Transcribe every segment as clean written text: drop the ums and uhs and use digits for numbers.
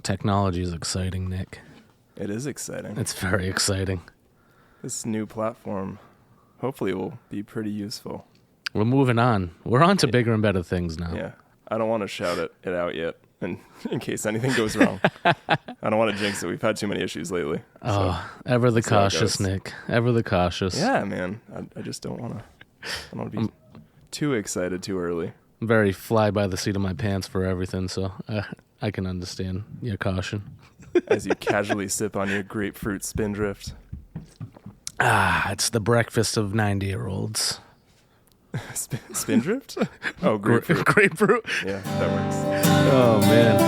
Technology is exciting, Nick. It is exciting. It's very exciting. This new platform hopefully will be pretty useful. We're moving on. We're on to bigger and better things now. Yeah. I don't want to shout it out yet, and in case anything goes wrong. I don't want to jinx it. We've had too many issues lately. Oh, ever the cautious, Nick. Ever the cautious. Yeah, man. I just don't want to. I don't want to be too excited too early. I'm very fly by the seat of my pants for everything, so I can understand your caution. As you casually sip on your grapefruit Spindrift. It's the breakfast of 90-year-olds. Spindrift? Oh, grapefruit. Grapefruit? Yeah, that works. Oh, man.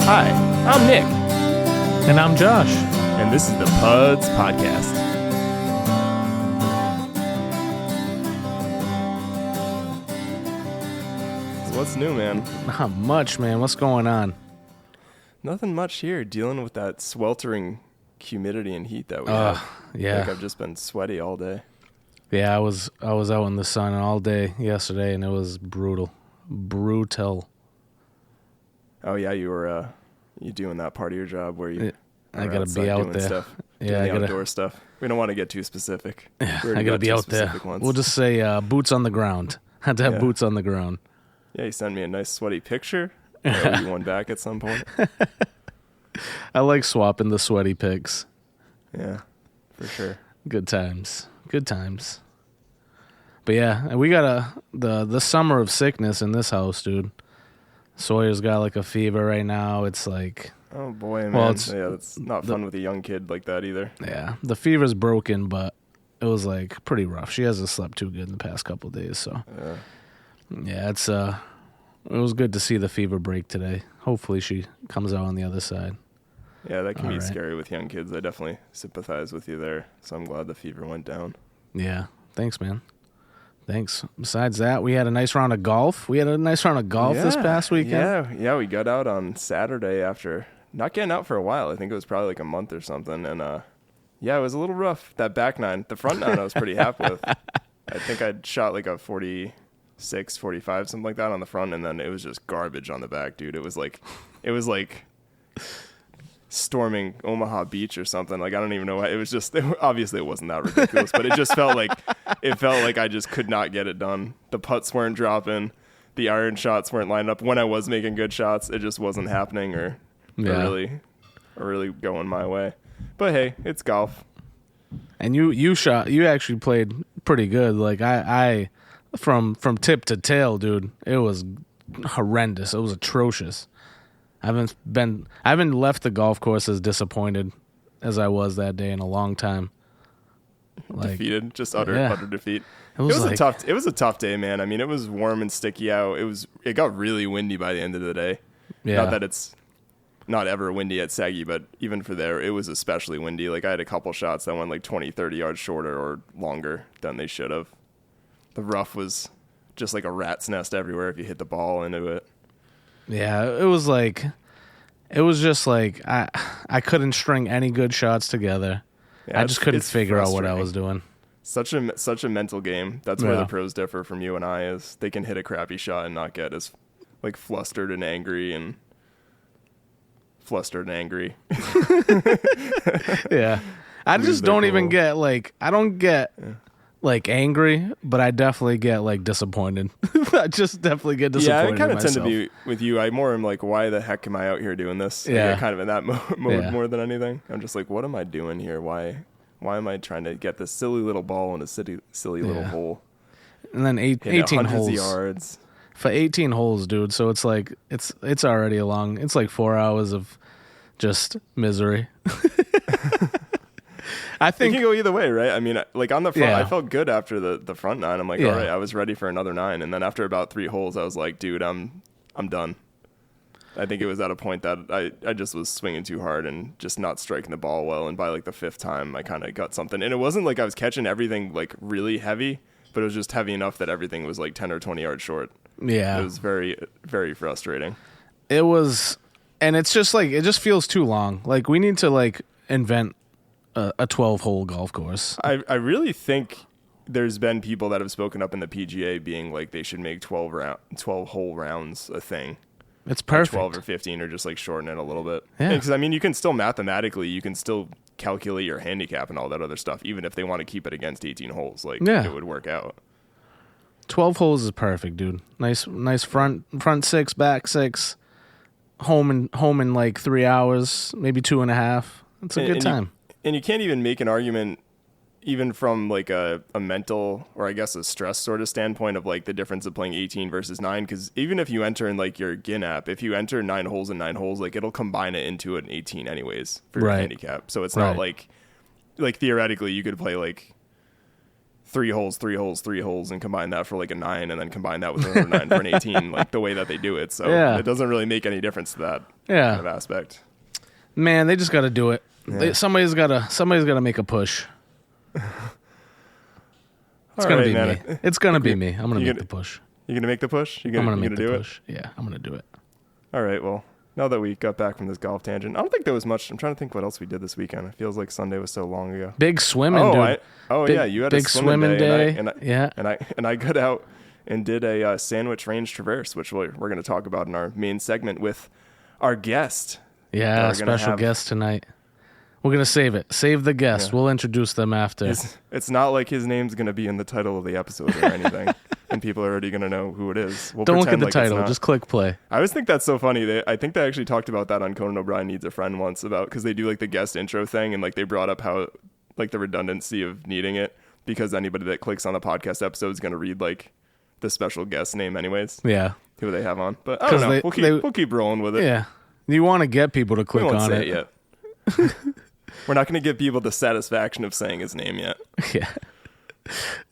Hi, I'm Nick. And I'm Josh. And this is the PUDs Podcast. So what's new, man? Not much, man. What's going on? Nothing much here. Dealing with that sweltering humidity and heat that we have. Yeah. Like I've just been sweaty all day. Yeah, I was out in the sun all day yesterday, and it was brutal. Brutal. Oh, yeah, you were you doing that part of your job where you I gotta be out there. Stuff, yeah, doing the outdoor stuff. We don't want to get too specific. I gotta be out there. We'll just say boots on the ground. Had to have boots on the ground. Yeah, you sent me a nice sweaty picture. I owe you one back at some point. I like swapping the sweaty pics. Yeah, for sure. Good times. Good times. But yeah, we got the summer of sickness in this house, dude. Sawyer's got like a fever right now. It's like, oh boy, man. Well, it's not fun with a young kid like that either. Yeah, the fever's broken, but it was like pretty rough. She hasn't slept too good in the past couple of days, so yeah, it's it was good to see the fever break today. Hopefully she comes out on the other side. Yeah, that can be scary with young kids. I definitely sympathize with you there. So I'm glad the fever went down. Yeah, thanks, man. Thanks. Besides that, we had a nice round of golf. This past weekend. Yeah, we got out on Saturday after not getting out for a while. I think it was probably like a month or something. And yeah, it was a little rough. That back nine, the front nine I was pretty happy with. I think I'd shot like a 46, 45, something like that on the front, and then it was just garbage on the back, dude. It was like storming Omaha Beach or something. Like, I don't even know why. It was just, obviously it wasn't that ridiculous, but it just felt like I just could not get it done. The putts weren't dropping. The iron shots weren't lined up. When I was making good shots, it just wasn't happening or really going my way. But hey, it's golf. And you actually played pretty good. Like I from tip to tail, dude, it was horrendous. It was atrocious. I haven't left the golf course as disappointed as I was that day in a long time. Like, defeated, just utter defeat. It was a tough day, man. I mean, it was warm and sticky out. It got really windy by the end of the day. Yeah. Not that it's not ever windy at Saggy, but even for there, it was especially windy. Like, I had a couple shots that went like 20, 30 yards shorter or longer than they should have. The rough was just like a rat's nest everywhere if you hit the ball into it. Yeah, it was just like I couldn't string any good shots together. Yeah, I just couldn't figure out what I was doing. Such a mental game. That's where the pros differ from you and I, is they can hit a crappy shot and not get as like flustered and angry. Yeah. I just don't even get like angry, but I definitely get like disappointed. I just definitely get disappointed. Yeah, I kind of tend to be with you. I more am like, why the heck am I out here doing this? Yeah, kind of in that mode more than anything. I'm just like, what am I doing here? Why am I trying to get this silly little ball in a silly little hole? And then 18 holes. Yards. For 18 holes, dude. So it's like it's already it's like 4 hours of just misery. I think it can go either way, right? I mean, like on the front, I felt good after the front nine. I'm like, all right, I was ready for another 9. And then after about 3 holes, I was like, dude, I'm done. I think it was at a point that I just was swinging too hard and just not striking the ball well. And by like the 5th time, I kind of got something. And it wasn't like I was catching everything like really heavy, but it was just heavy enough that everything was like 10 or 20 yards short. Yeah. It was very, very frustrating. It was, and it's just like, it just feels too long. Like, we need to like invent a 12-hole golf course. I really think there's been people that have spoken up in the PGA being like they should make 12 hole rounds a thing. It's perfect. Like 12 or 15 or just like shorten it a little bit. Yeah. Because I mean, you can still mathematically, you can still calculate your handicap and all that other stuff, even if they want to keep it against 18 holes. Like it would work out. 12 holes is perfect, dude. Nice front 6, back 6, home in like 3 hours, maybe 2.5. It's a good time. And you can't even make an argument even from like a mental or I guess a stress sort of standpoint of like the difference of playing 18 versus 9, because even if you enter in like your GIN app, if you enter 9 holes and 9 holes, like it'll combine it into an 18 anyways for your handicap. So it's not like theoretically you could play like 3 holes, 3 holes, 3 holes and combine that for like a 9 and then combine that with another 9 for an 18, like the way that they do it. So it doesn't really make any difference to that kind of aspect. Man, they just got to do it. Yeah. Somebody's got to make a push. It's gonna be me. It's gonna be me. I'm gonna make the push. You gonna make the push? I'm gonna make the push. Yeah, I'm gonna do it. All right. Well, now that we got back from this golf tangent, I don't think there was much. I'm trying to think what else we did this weekend. It feels like Sunday was so long ago. Big swimming, dude. Yeah, you had a swimming day. And I got out and did a Sandwich Range Traverse, which we're going to talk about in our main segment with our guest. Yeah, special guest tonight. We're going to save it. Save the guest. Yeah. We'll introduce them after. It's not like his name's going to be in the title of the episode or anything, and people are already going to know who it is. Don't look at the title. Just click play. I always think that's so funny. I think they actually talked about that on Conan O'Brien Needs a Friend once, about because they do like the guest intro thing, and like they brought up how like the redundancy of needing it, because anybody that clicks on the podcast episode is going to read like the special guest name anyways. Yeah. Who they have on. But I don't know. We'll keep rolling with it. Yeah. You want to get people to click on it. Yet. We're not going to give people the satisfaction of saying his name yet. Yeah.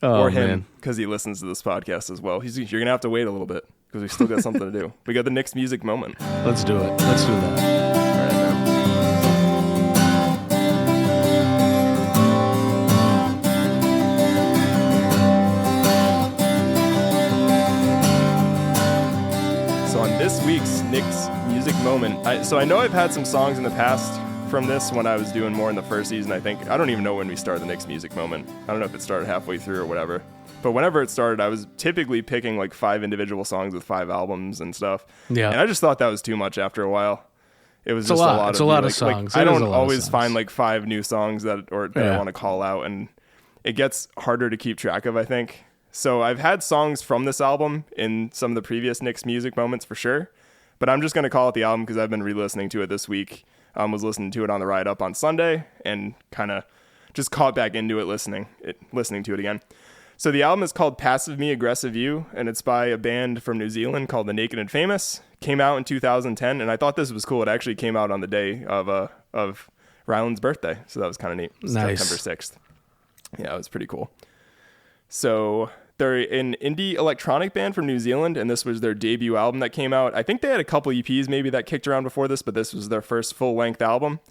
Or him, because he listens to this podcast as well. You're going to have to wait a little bit, because we still got something to do. We got the Nick's music moment. Let's do it. Let's do that. All right, man. So on this week's Nick's music moment, I know I've had some songs in the past from this when I was doing more in the first season. I don't even know when we started the Nick's music moment. I don't know if it started halfway through or whatever. But whenever it started, I was typically picking like 5 individual songs with 5 albums and stuff. Yeah. And I just thought that was too much after a while. It was just a lot. It's a lot of songs. I don't always find like 5 new songs that I want to call out, and it gets harder to keep track of, I think. So I've had songs from this album in some of the previous Nick's music moments for sure, but I'm just going to call it the album because I've been re-listening to it this week. Was listening to it on the ride up on Sunday and kind of just caught back into it listening to it again. So the album is called Passive Me, Aggressive You, and it's by a band from New Zealand called The Naked and Famous. Came out in 2010, and I thought this was cool. It actually came out on the day of Ryland's birthday, so that was kind of neat. Nice. September 6th. Yeah, it was pretty cool. So they're an indie electronic band from New Zealand, and this was their debut album that came out. I think they had a couple EPs maybe that kicked around before this, but this was their first full-length album.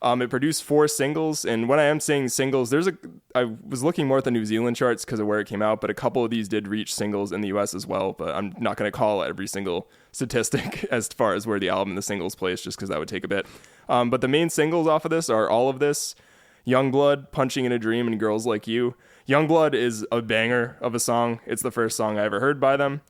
It produced 4 singles, and when I am saying singles, I was looking more at the New Zealand charts because of where it came out, but a couple of these did reach singles in the US as well, but I'm not going to call every single statistic as far as where the album and the singles place, just because that would take a bit. But the main singles off of this are All of This, Youngblood, Punching in a Dream, and Girls Like You. Youngblood is a banger of a song. It's the first song I ever heard by them.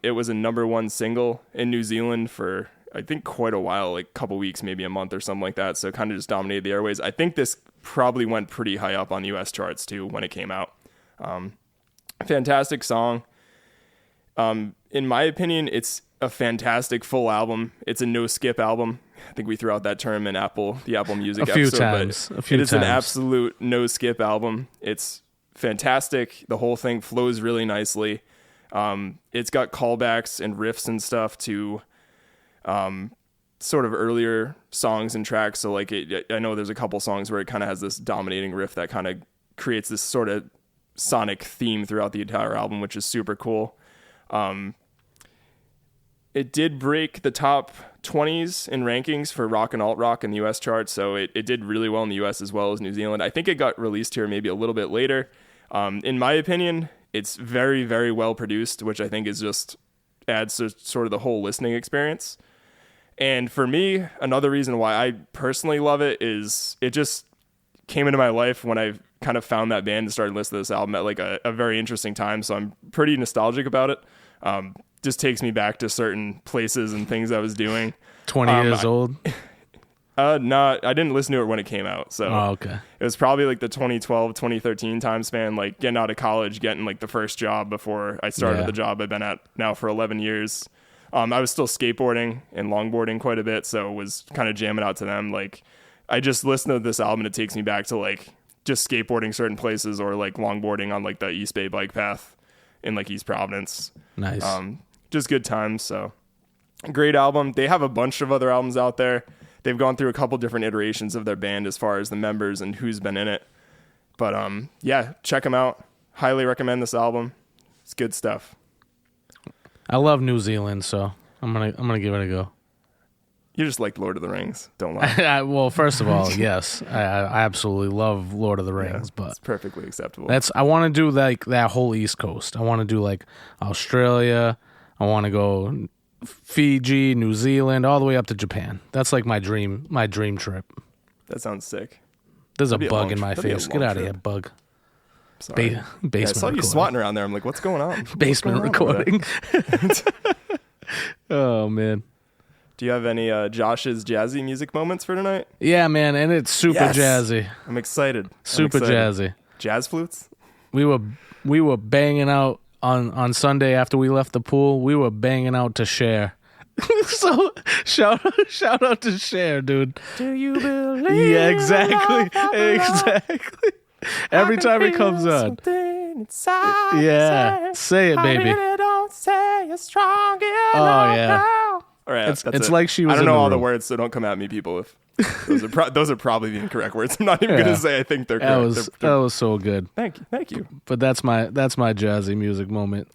It was a #1 single in New Zealand for, I think, quite a while, like a couple weeks, maybe a month or something like that. So it kind of just dominated the airways. I think this probably went pretty high up on US charts too when it came out. Fantastic song. In my opinion, it's a fantastic full album. It's a no skip album. I think we threw out that term in the Apple Music episode. It is an absolute no skip album. It's fantastic. The whole thing flows really nicely. It's got callbacks and riffs and stuff to sort of earlier songs and tracks. So like I know there's a couple songs where it kind of has this dominating riff that kind of creates this sort of sonic theme throughout the entire album, which is super cool. It did break the top 20s in rankings for rock and alt rock in the US charts, so it did really well in the US as well as New Zealand. I think it got released here maybe a little bit later. In my opinion, it's very, very well produced, which I think is just adds to sort of the whole listening experience. And for me, another reason why I personally love it is it just came into my life when I kind of found that band and started listening to this album at like a very interesting time. So I'm pretty nostalgic about it. Just takes me back to certain places and things I was doing. 20 years old? No, I didn't listen to it when it came out. So okay. It was probably like the 2012, 2013 time span, like getting out of college, getting like the first job before I started the job I've been at now for 11 years. I was still skateboarding and longboarding quite a bit, so was kind of jamming out to them. Like, I just listened to this album and it takes me back to like just skateboarding certain places or like longboarding on like the East Bay bike path in like East Providence. Nice. Just good times. So great album. They have a bunch of other albums out there. They've gone through a couple different iterations of their band as far as the members and who's been in it. But yeah, check them out. Highly recommend this album. It's good stuff. I love New Zealand, so I'm gonna give it a go. You just like Lord of the Rings, don't lie. Well, first of all, yes, I absolutely love Lord of the Rings, but it's perfectly acceptable. I want to do like that whole East Coast. I want to do like Australia. I want to go Fiji, New Zealand, all the way up to Japan. That's like my dream trip. That sounds sick. There's a bug in my face. Get out of here, bug. Sorry. Basement. I saw you swatting around there. I'm like, what's going on? Basement recording. Oh man. Do you have any Josh's jazzy music moments for tonight? Yeah, man, and it's super jazzy. I'm excited. Super jazzy. Jazz flutes? We were banging out on Sunday after we left the pool. We were banging out to Cher. So shout out to Cher, dude. Do you believe? Yeah, exactly. Every time it comes on. Yeah, say it, baby. I really don't say it strong enough. Oh yeah. All right, it's like she was. I don't know all the the words, so don't come at me, people. If those are probably the incorrect words. I'm not even going to say I think they're correct. That was so good. Thank you. But that's my jazzy music moment.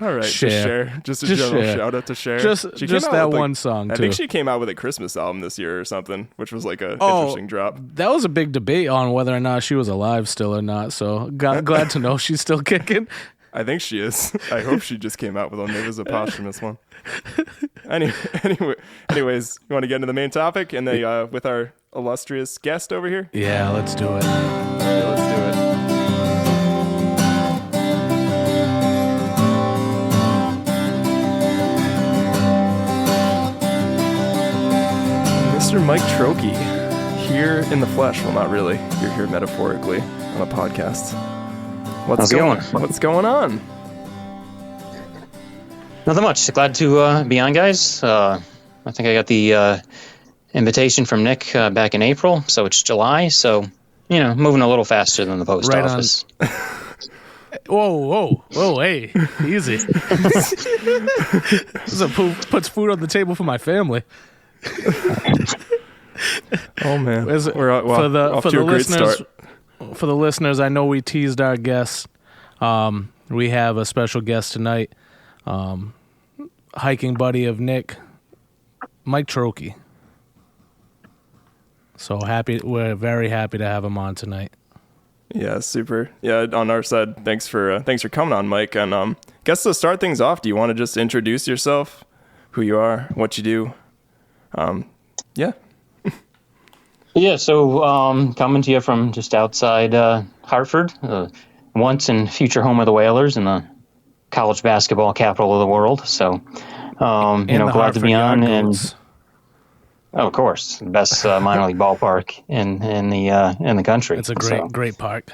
All right, Cher. Just a general shout out to Cher. Just that one song. I think she came out with a Christmas album this year or something, which was like a interesting drop. That was a big debate on whether or not she was alive still or not. So glad to know she's still kicking. I think she is. I hope she just came out with one. Maybe it was a posthumous one. Anyways, you want to get into the main topic and then with our illustrious guest over here? Yeah, let's do it. Yeah, let's do it. Mr. Mike Trocchi, here in the flesh. Well, not really. You're here metaphorically on a podcast. What's going on? Nothing much. Glad to be on, guys. I think I got the invitation from Nick back in April, so it's July. So, moving a little faster than the post office. Whoa, hey, easy. This puts food on the table for my family. Oh man, we're for the listeners. For the listeners, I know we teased our guests. We have a special guest tonight. Hiking buddy of Nick, Mike Trocchi. So happy, we're very happy to have him on tonight. Yeah, super. Yeah, on our side, thanks for coming on, Mike. And guess to start things off, do you want to just introduce yourself, who you are, what you do? Yeah. Yeah, so coming to you from just outside Hartford, once and future home of the Whalers and the college basketball capital of the world. So, glad to be on. And of course, the best minor league ballpark in the country. It's a great park.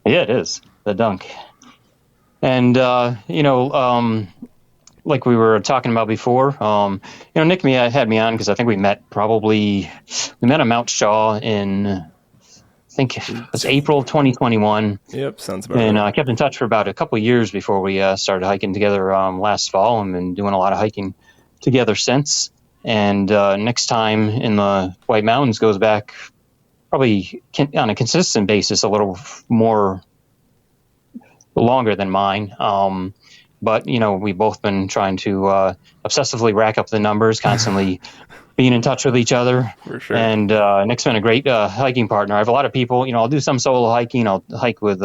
Yeah, it is. The Dunk. And like we were talking about before, Nick had me on because I think we met at Mount Shaw in, I think it was April 2021. Yep, sounds about and right. I kept in touch for about a couple of years before we started hiking together last fall, and been doing a lot of hiking together since. And next time in the White Mountains goes back probably on a consistent basis a little more longer than mine. But, we've both been trying to obsessively rack up the numbers, constantly being in touch with each other. For sure. And Nick's been a great hiking partner. I have a lot of people, I'll do some solo hiking. I'll hike with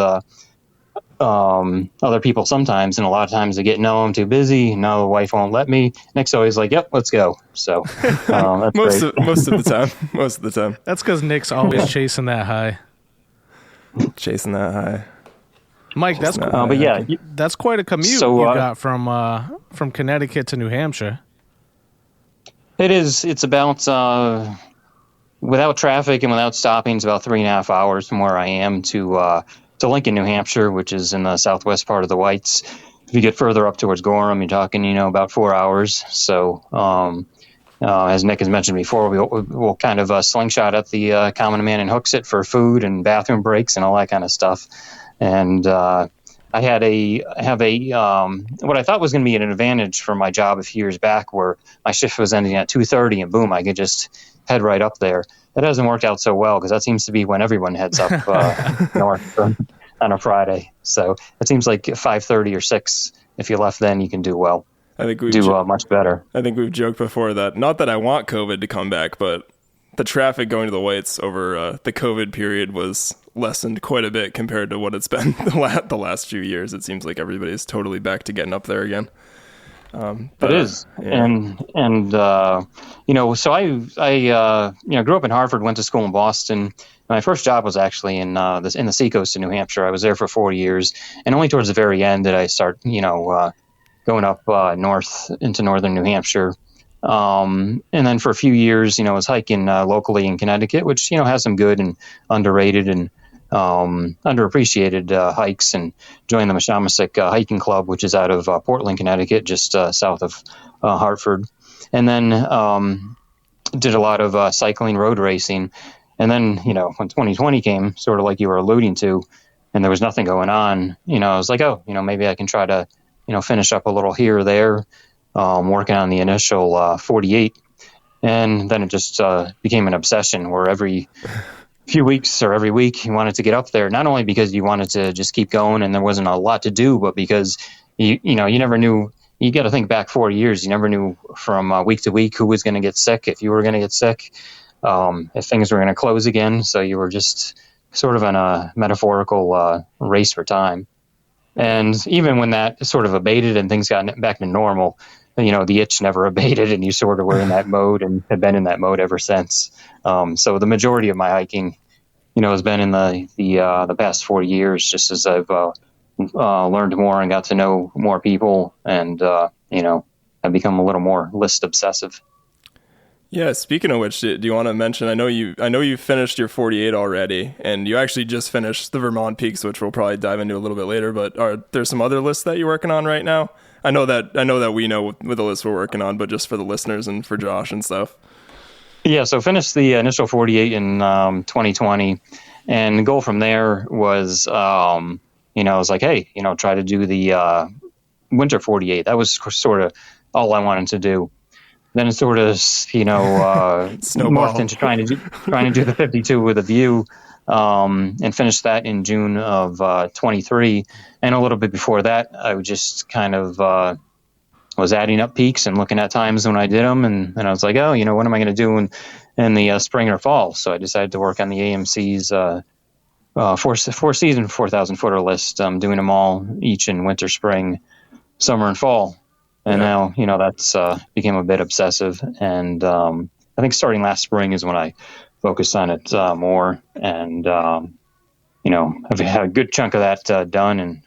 other people sometimes, and a lot of times they get, no, I'm too busy. No, the wife won't let me. Nick's always like, yep, let's go. So that's most of the time. Most of the time. That's because Nick's always chasing that high. Chasing that high. Mike, that's cool. But yeah, that's quite a commute you got from Connecticut to New Hampshire. It is. It's about without traffic and without stopping, it's about 3.5 hours from where I am to Lincoln, New Hampshire, which is in the southwest part of the Whites. If you get further up towards Gorham, you're talking, about 4 hours. So, as Nick has mentioned before, we'll kind of slingshot at the Common Man and Hooksett for food and bathroom breaks and all that kind of stuff. And I have what I thought was going to be an advantage for my job a few years back, where my shift was ending at 2:30, and boom, I could just head right up there. That hasn't worked out so well, because that seems to be when everyone heads up north on a Friday. So it seems like 5:30 or 6, if you left then, you can do well. I think we do much better. I think we've joked before that, not that I want COVID to come back, but the traffic going to the Whites over the COVID period was lessened quite a bit compared to what it's been the last few years. It seems like everybody's totally back to getting up there again. It is. Yeah. And so I grew up in Hartford, went to school in Boston. My first job was actually in the seacoast of New Hampshire. I was there for 4 years, and only towards the very end did I start, going up north into northern New Hampshire. And then for a few years, I was hiking locally in Connecticut, which, has some good and underrated and underappreciated hikes, and joined the Meshamasik Hiking Club, which is out of Portland, Connecticut, just south of Hartford. And then did a lot of cycling, road racing. And then, when 2020 came, sort of like you were alluding to, and there was nothing going on, I was like, maybe I can try to, finish up a little here or there, working on the initial 48. And then it just became an obsession, where every few weeks or every week you wanted to get up there, not only because you wanted to just keep going and there wasn't a lot to do, but because you never knew. You got to think back 4 years. You never knew from week to week who was going to get sick, if you were going to get sick, if things were going to close again. So you were just sort of on a metaphorical race for time. And even when that sort of abated and things got back to normal, the itch never abated, and you sort of were in that mode and have been in that mode ever since. So the majority of my hiking, has been in the past 4 years, just as I've learned more and got to know more people, and I've become a little more list obsessive. Yeah, speaking of which, do you want to mention, I know you finished your 48 already, and you actually just finished the Vermont Peaks, which we'll probably dive into a little bit later, but are there some other lists that you're working on right now? I know that we know with the list we're working on, but just for the listeners and for Josh and stuff. Yeah, so finished the initial 48 in 2020, and the goal from there was, I was like, hey, try to do the winter 48. That was sort of all I wanted to do. Then it sort of, morphed into trying to do the 52 with a view, and finished that in June of 23. And a little bit before that, I would just kind of was adding up peaks and looking at times when I did them. And I was like, what am I going to do in the spring or fall? So I decided to work on the AMC's four-season 4,000 footer list, doing them all each in winter, spring, summer, and fall. And now, that's became a bit obsessive. And I think starting last spring is when I focused on it more. And, I've had a good chunk of that done, and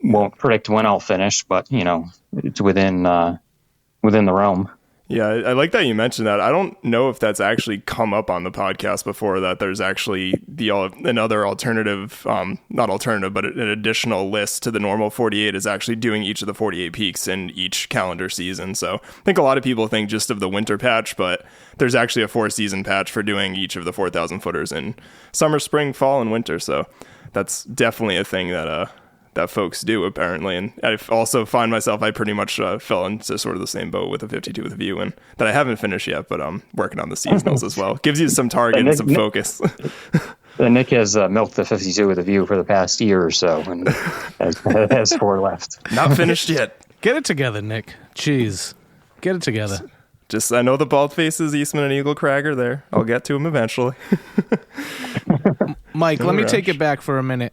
won't predict when I'll finish, but, it's within the realm. Yeah, I like that you mentioned that. I don't know if that's actually come up on the podcast before, that there's actually another alternative, not alternative, but an additional list to the normal 48 is actually doing each of the 48 peaks in each calendar season. So I think a lot of people think just of the winter patch, but there's actually a 4-season patch for doing each of the 4,000 footers in summer, spring, fall, and winter. So that's definitely a thing that folks do, apparently. And I also find myself, I pretty much fell into sort of the same boat with a 52 with a view, and that I haven't finished yet, but I'm working on the seasonals as well. Gives you some target and some focus. Nick has milked the 52 with a view for the past year or so, and has 4 left. Not finished yet. Get it together, Nick. Jeez. Get it together. Just, I know the bald faces, Eastman and Eagle Crag are there. I'll get to them eventually. Mike, let me take it back for a minute.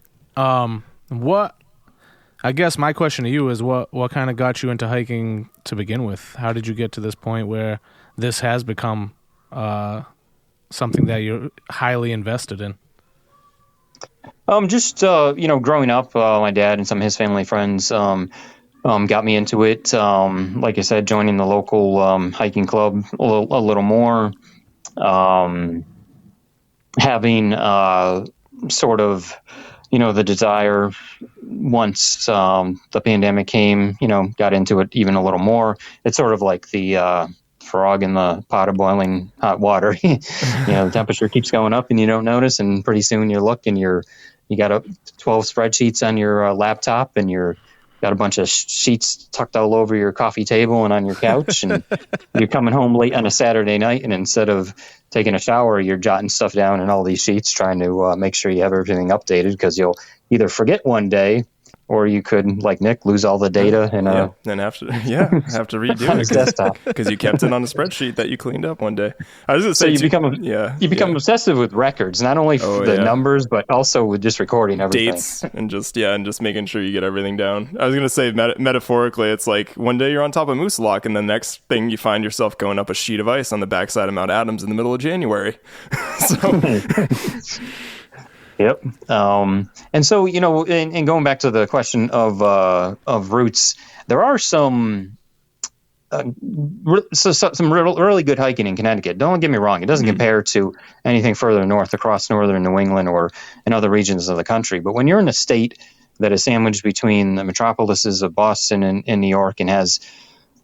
I guess my question to you is what kind of got you into hiking to begin with? How did you get to this point where this has become something that you're highly invested in? Growing up, my dad and some of his family friends got me into it. Like I said, joining the local hiking club a little more, having sort of, the desire once the pandemic came, got into it even a little more. It's sort of like the frog in the pot of boiling hot water. The temperature keeps going up and you don't notice, and pretty soon you look and you got 12 spreadsheets on your laptop, and you're got a bunch of sheets tucked all over your coffee table and on your couch, and you're coming home late on a Saturday night, and instead of taking a shower, you're jotting stuff down in all these sheets, trying to make sure you have everything updated, because you'll either forget one day, or you could, like Nick, lose all the data and have to redo on his desktop because you kept it on a spreadsheet that you cleaned up one day. I was going to say, you become obsessive with records, not only the numbers, but also with just recording everything, dates, and just making sure you get everything down. I was going to say, metaphorically, it's like one day you're on top of Moose Lock, and the next thing you find yourself going up a sheet of ice on the backside of Mount Adams in the middle of January. Yep. And so, and going back to the question of routes, there are some really good hiking in Connecticut. Don't get me wrong. It doesn't compare to anything further north across northern New England or in other regions of the country. But when you're in a state that is sandwiched between the metropolises of Boston and New York, and has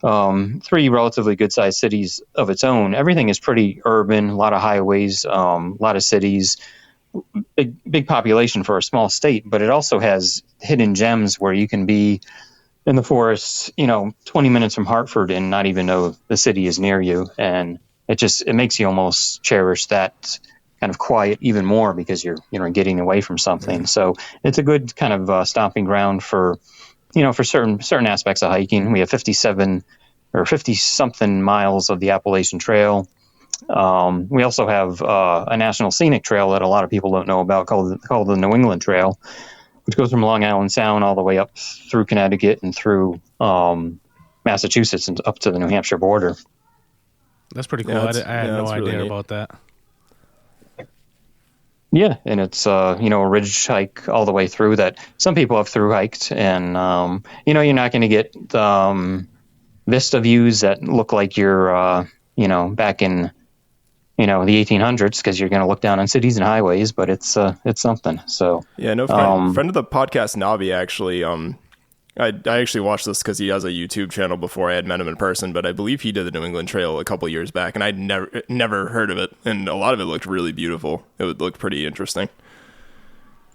three relatively good-sized cities of its own, everything is pretty urban, a lot of highways, a lot of cities, big population for a small state, but it also has hidden gems where you can be in the forest, 20 minutes from Hartford and not even know the city is near you. And it makes you almost cherish that kind of quiet even more, because you're, getting away from something. So it's a good kind of stomping ground for certain aspects of hiking. We have 57 or 50 something miles of the Appalachian Trail. We also have a national scenic trail that a lot of people don't know about called the New England Trail, which goes from Long Island Sound all the way up through Connecticut and through Massachusetts and up to the New Hampshire border. That's pretty cool. I had no idea about that. Yeah, and it's a ridge hike all the way through that some people have through hiked, and you're not going to get vista views that look like you're back in the 1800s, because you're going to look down on cities and highways, but it's something. So friend of the podcast, Navi, actually, I actually watched this because he has a YouTube channel before I had met him in person, but I believe he did the New England Trail a couple years back, and I'd never heard of it, and a lot of it looked really beautiful. It looked pretty interesting.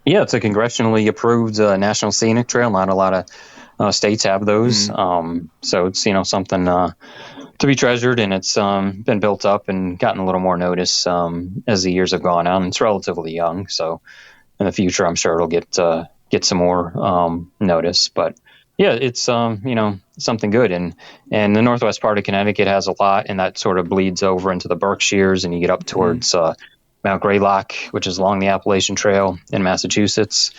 Yeah, it's a congressionally approved national scenic trail. Not a lot of states have those, so it's something to be treasured, and it's been built up and gotten a little more notice as the years have gone on. It's relatively young, so in the future, I'm sure it'll get some more notice. But yeah, it's something good, and the northwest part of Connecticut has a lot, and that sort of bleeds over into the Berkshires, and you get up towards Mount Greylock, which is along the Appalachian Trail in Massachusetts.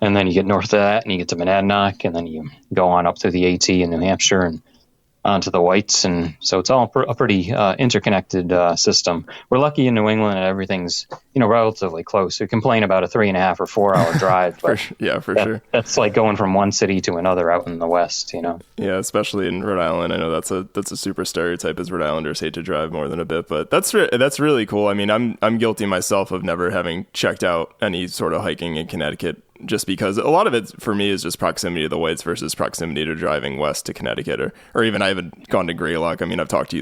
And then you get north of that, and you get to Monadnock, and then you go on up through the AT in New Hampshire and onto the Whites. And so it's all a pretty interconnected system. We're lucky in New England that everything's relatively close. We complain about a 3.5 or 4 hour drive, but for sure. That's like going from one city to another out in the West. Yeah, especially in Rhode Island. I know that's a super stereotype, as Rhode Islanders hate to drive more than a bit, but that's really cool. I mean, I'm guilty myself of never having checked out any sort of hiking in Connecticut, just because a lot of it for me is just proximity to the Whites versus proximity to driving west to Connecticut, or even I haven't gone to Greylock. I mean, I've talked to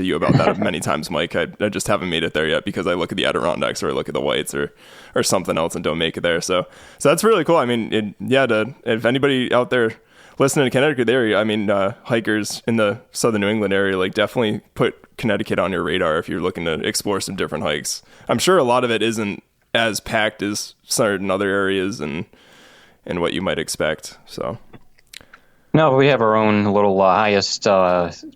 you about that many times, Mike. I just haven't made it there yet because I look at the Adirondacks or I look at the Whites or something else and don't make it there. So that's really cool. I mean, if anybody out there listening to Connecticut area, I mean, hikers in the southern New England area, like, definitely put Connecticut on your radar if you're looking to explore some different hikes. I'm sure a lot of it isn't as packed as certain other areas and what you might expect. So no, we have our own little highest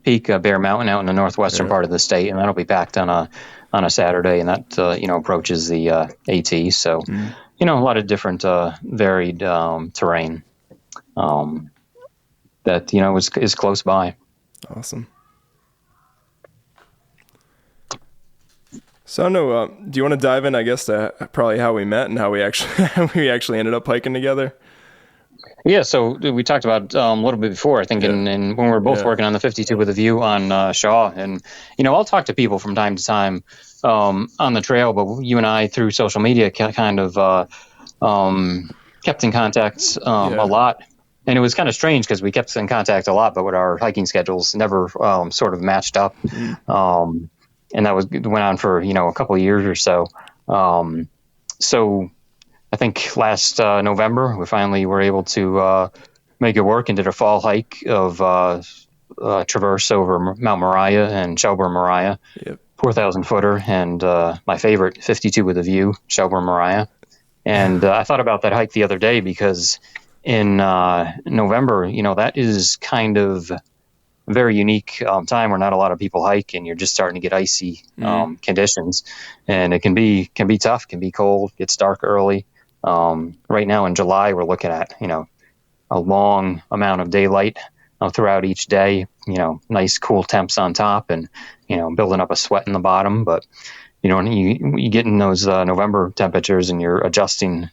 peak, Bear Mountain, out in the northwestern part of the state, and that'll be packed on a Saturday, and that approaches the AT. So a lot of different varied terrain that is close by. Awesome. So I don't know, do you want to dive in, I guess, to probably how we met and how we actually ended up hiking together? Yeah, so we talked about a little bit before, I think, in when we were both working on the 52 with a view on Shaw. And, I'll talk to people from time to time on the trail, but you and I, through social media, kind of kept in contact a lot. And it was kind of strange because we kept in contact a lot, but with our hiking schedules never sort of matched up. And that went on for, a couple of years or so. So I think last November, we finally were able to make it work and did a fall hike of traverse over Mount Moriah and Shelburne Moriah, 4,000 footer, and my favorite 52 with a view, Shelburne Moriah. And I thought about that hike the other day because in November, that is kind of a very unique time where not a lot of people hike, and you're just starting to get icy conditions, and it can be tough, can be cold, gets dark early. Right now in July, we're looking at, a long amount of daylight throughout each day, nice cool temps on top and, building up a sweat in the bottom. But, you get in those November temperatures and you're adjusting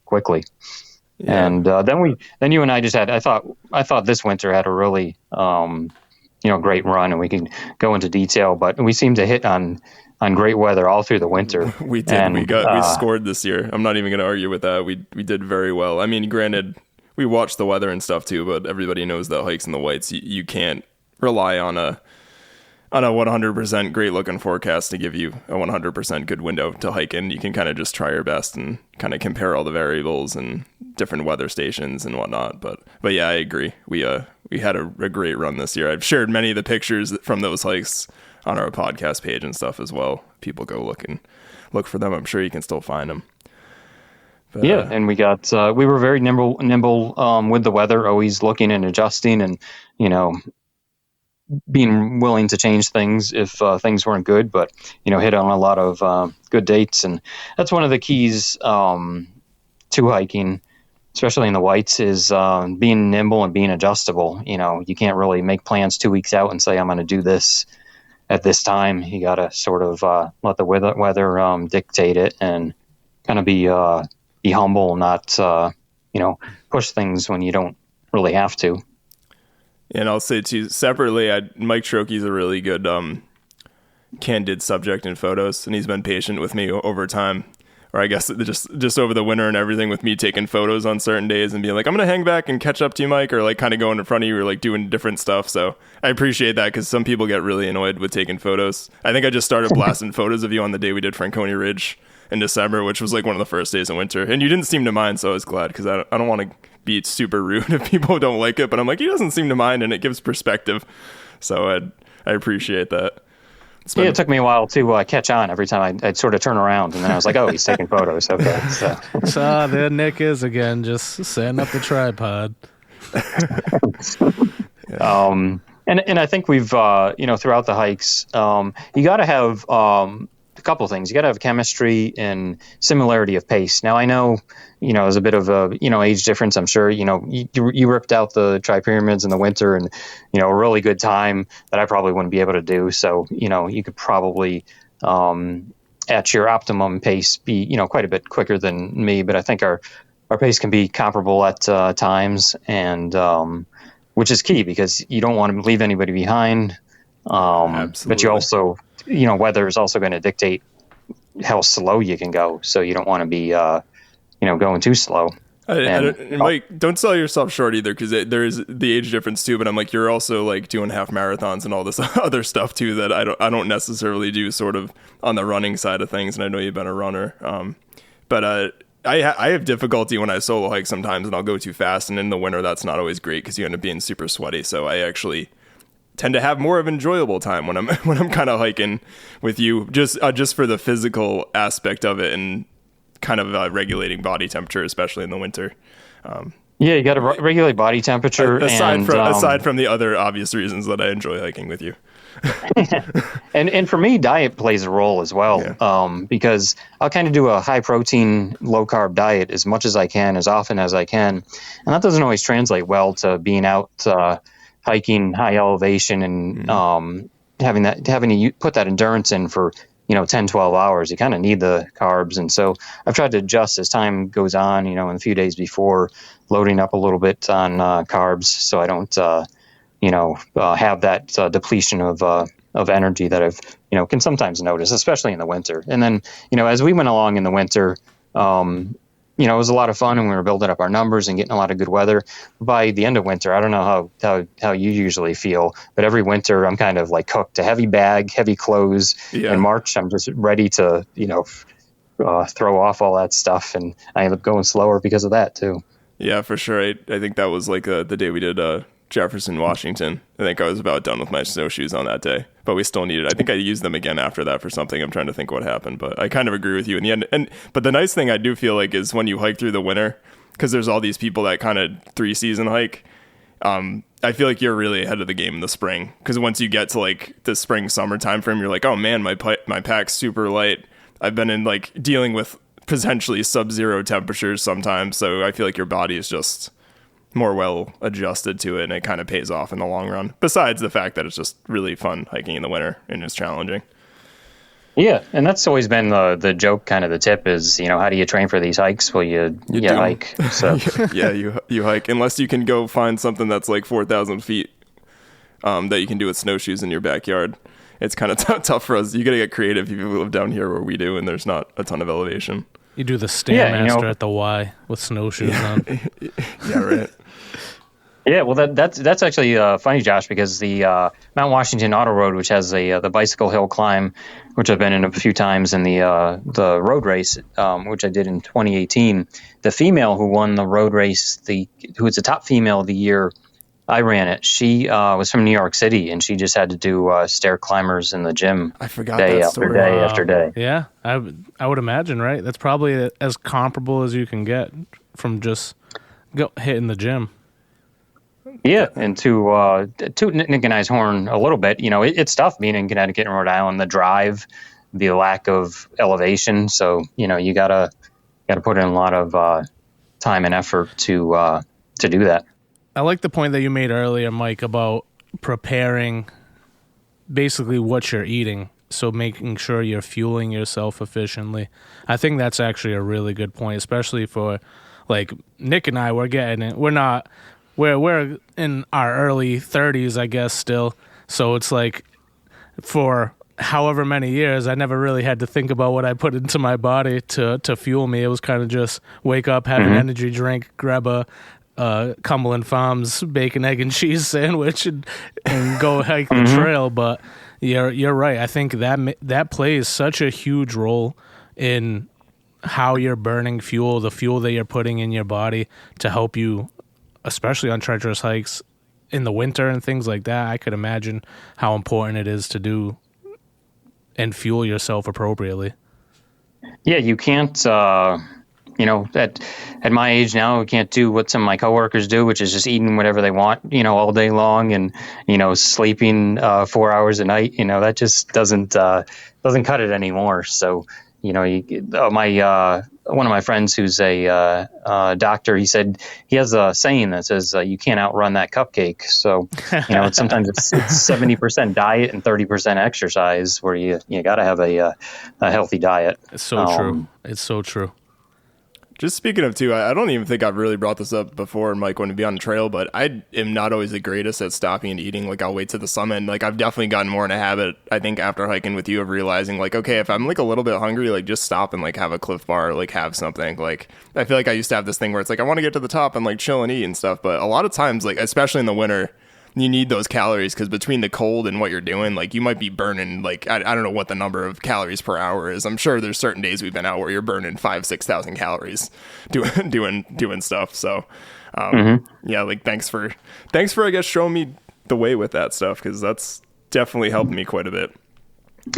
quickly. Yeah. And then you and I just I thought this winter had a really, great run, and we can go into detail, but we seem to hit on great weather all through the winter. We did. And, we scored this year. I'm not even going to argue with that. We did very well. I mean, granted, we watched the weather and stuff too, but everybody knows that hikes in the whites, you can't rely on a 100% great looking forecast to give you a 100% good window to hike in. You can kind of just try your best and kind of compare all the variables and different weather stations and whatnot. But yeah, I agree. We had a great run this year. I've shared many of the pictures from those hikes on our podcast page and stuff as well. People go look for them. I'm sure you can still find them. But, yeah, and we were very nimble with the weather, always looking and adjusting, and being willing to change things if things weren't good. But hit on a lot of good dates, and that's one of the keys to hiking, especially in the whites, is being nimble and being adjustable. You can't really make plans 2 weeks out and say I'm going to do this at this time. You got to sort of let the weather dictate it, and kind of be humble, not push things when you don't really have to. And I'll say too, separately, Mike Trocchi is a really good candid subject in photos, and he's been patient with me over time, or I guess just over the winter and everything, with me taking photos on certain days and being like, I'm going to hang back and catch up to you, Mike, or like kind of going in front of you, or like doing different stuff. So I appreciate that, because some people get really annoyed with taking photos. I think I just started blasting photos of you on the day we did Franconia Ridge in December, which was like one of the first days in winter, and you didn't seem to mind, so I was glad, because I don't want to be super rude if people don't like it, but I'm like, he doesn't seem to mind, and it gives perspective. So I appreciate that. It took me a while to catch on. Every time I'd sort of turn around, and then I was like, oh, he's taking photos. Okay. So there Nick is again, just setting up the tripod. And I think we've, throughout the hikes, you got to have a couple of things. You got to have chemistry and similarity of pace. Now, I know, there's a bit of a, age difference. I'm sure, you ripped out the tri-pyramids in the winter, and, a really good time that I probably wouldn't be able to do. So, you could probably, at your optimum pace, be, quite a bit quicker than me. But I think our pace can be comparable at times, and which is key, because you don't want to leave anybody behind. But you also, weather is also going to dictate how slow you can go. So you don't want to be, going too slow. Mike, don't sell yourself short either, because there is the age difference too. But I'm like, you're also like doing half marathons and all this other stuff too that I don't necessarily do, sort of on the running side of things. And I know you've been a runner, but I have difficulty when I solo hike sometimes, and I'll go too fast. And in the winter, that's not always great, because you end up being super sweaty. So I actually tend to have more of an enjoyable time when I'm kind of hiking with you, just for the physical aspect of it, and kind of regulating body temperature, especially in the winter. You got to regulate body temperature. Aside from the other obvious reasons that I enjoy hiking with you. And for me, diet plays a role as well, because I'll kind of do a high protein, low carb diet as much as I can, as often as I can. And that doesn't always translate well to being out hiking high elevation and having to put that endurance in for 10, 12 hours. You kind of need the carbs. And so I've tried to adjust as time goes on, in a few days before, loading up a little bit on carbs so I don't have that depletion of energy that I've, can sometimes notice, especially in the winter. And then, as we went along in the winter, it was a lot of fun and we were building up our numbers and getting a lot of good weather. By the end of winter, I don't know how you usually feel, but every winter I'm kind of like cooked. A heavy bag, heavy clothes. In March, I'm just ready to, throw off all that stuff. And I end up going slower because of that too. Yeah, for sure. I think that was like the day we did Jefferson, Washington. I think I was about done with my snowshoes on that day, but we still needed. I think I used them again after that for something. I'm trying to think what happened, but I kind of agree with you in the end. But the nice thing I do feel like is when you hike through the winter, because there's all these people that kind of 3-season hike. I feel like you're really ahead of the game in the spring, because once you get to like the spring summer time frame, you're like, oh man, my pack's super light. I've been in like dealing with potentially sub-zero temperatures sometimes, so I feel like your body is just more well adjusted to it, and it kind of pays off in the long run, besides the fact that it's just really fun hiking in the winter and it's challenging. Yeah, and that's always been the joke, kind of the tip is, how do you train for these hikes? Well, you hike. So yeah, you hike, unless you can go find something that's like 4,000 feet that you can do with snowshoes in your backyard. It's kind of tough for us. You gotta get creative if you live down here where we do, and there's not a ton of elevation. You do the Stairmaster at the Y with snowshoes on. Yeah, right. Yeah, well, that's actually funny, Josh, because the Mount Washington Auto Road, which has the bicycle hill climb, which I've been in a few times, and the road race, which I did in 2018, the female who won the road race, who was the top female of the year I ran it, she was from New York City, and she just had to do stair climbers in the gym. I forgot day that after story. day after day. Yeah, I would imagine, right? That's probably as comparable as you can get from just hitting the gym. Yeah, and to Nick and I's horn a little bit, it's tough being in Connecticut and Rhode Island, the drive, the lack of elevation. So, you gotta put in a lot of time and effort to do that. I like the point that you made earlier, Mike, about preparing basically what you're eating. So making sure you're fueling yourself efficiently. I think that's actually a really good point, especially for like Nick and I, we're getting it. We're in our early 30s, I guess, still. So it's like for however many years, I never really had to think about what I put into my body to fuel me. It was kind of just wake up, have an energy drink, grab a Cumberland Farms bacon, egg, and cheese sandwich and go hike the trail. But you're right. I think that plays such a huge role in how you're burning fuel, the fuel that you're putting in your body to help you, especially on treacherous hikes in the winter and things like that. I could imagine how important it is to do and fuel yourself appropriately. Yeah, you can't, at my age now, I can't do what some of my coworkers do, which is just eating whatever they want, all day long and, sleeping 4 hours a night. That just doesn't cut it anymore. So, one of my friends who's a doctor, he said he has a saying that says you can't outrun that cupcake. So, sometimes it's 70% diet and 30% exercise, where you got to have a healthy diet. It's so true. It's so true. Just speaking of too, I don't even think I've really brought this up before, Mike, when to be on the trail, but I am not always the greatest at stopping and eating. Like, I'll wait to the summit. And, like, I've definitely gotten more in a habit, I think, after hiking with you, of realizing, like, okay, if I'm like a little bit hungry, like, just stop and like have a Cliff Bar, or, like, have something. Like, I feel like I used to have this thing where it's like, I want to get to the top and like chill and eat and stuff. But a lot of times, like, especially in the winter, you need those calories, because between the cold and what you're doing, like, you might be burning, like, I don't know what the number of calories per hour is. I'm sure there's certain days we've been out where you're burning 5,000-6,000 calories doing stuff. So, yeah, like, thanks for, I guess, showing me the way with that stuff, because that's definitely helped me quite a bit.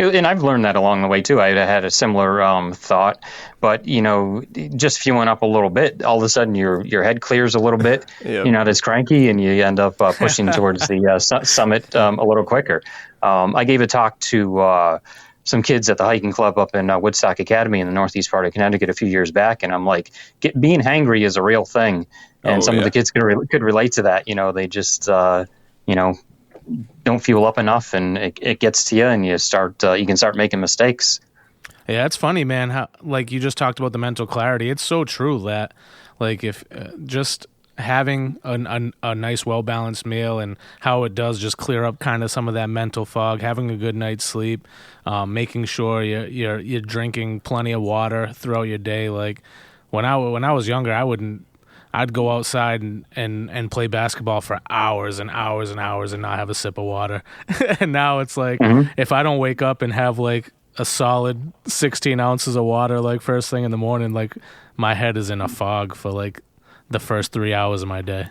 And I've learned that along the way too. I had a similar thought, but just fueling up a little bit, all of a sudden your head clears a little bit. Yep. You're not as cranky, and you end up pushing towards the summit a little quicker. I gave a talk to some kids at the hiking club up in Woodstock Academy in the northeast part of Connecticut a few years back, and I'm like, being hangry is a real thing, and some of the kids could relate to that. They just don't fuel up enough, and it gets to you, and you can start making mistakes. Yeah, it's funny, man. How, like, you just talked about the mental clarity. It's so true that, like, if just having a nice, well-balanced meal and how it does just clear up kind of some of that mental fog, having a good night's sleep, making sure you're drinking plenty of water throughout your day. Like, when I was younger, I'd go outside and play basketball for hours and hours and hours and not have a sip of water. And now it's like, if I don't wake up and have like a solid 16 ounces of water, like first thing in the morning, like my head is in a fog for like the first 3 hours of my day.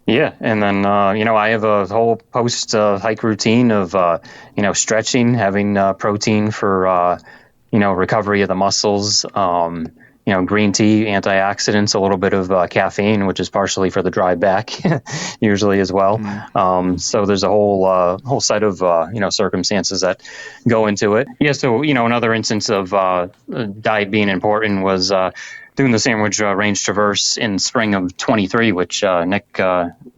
Yeah. And then, I have a whole post hike routine of, stretching, having protein for, recovery of the muscles, green tea, antioxidants, a little bit of caffeine, which is partially for the dry back, usually as well. So there's a whole set of circumstances that go into it. Yeah. So another instance of diet being important was doing the Sandwich Range Traverse in spring of 23, which Nick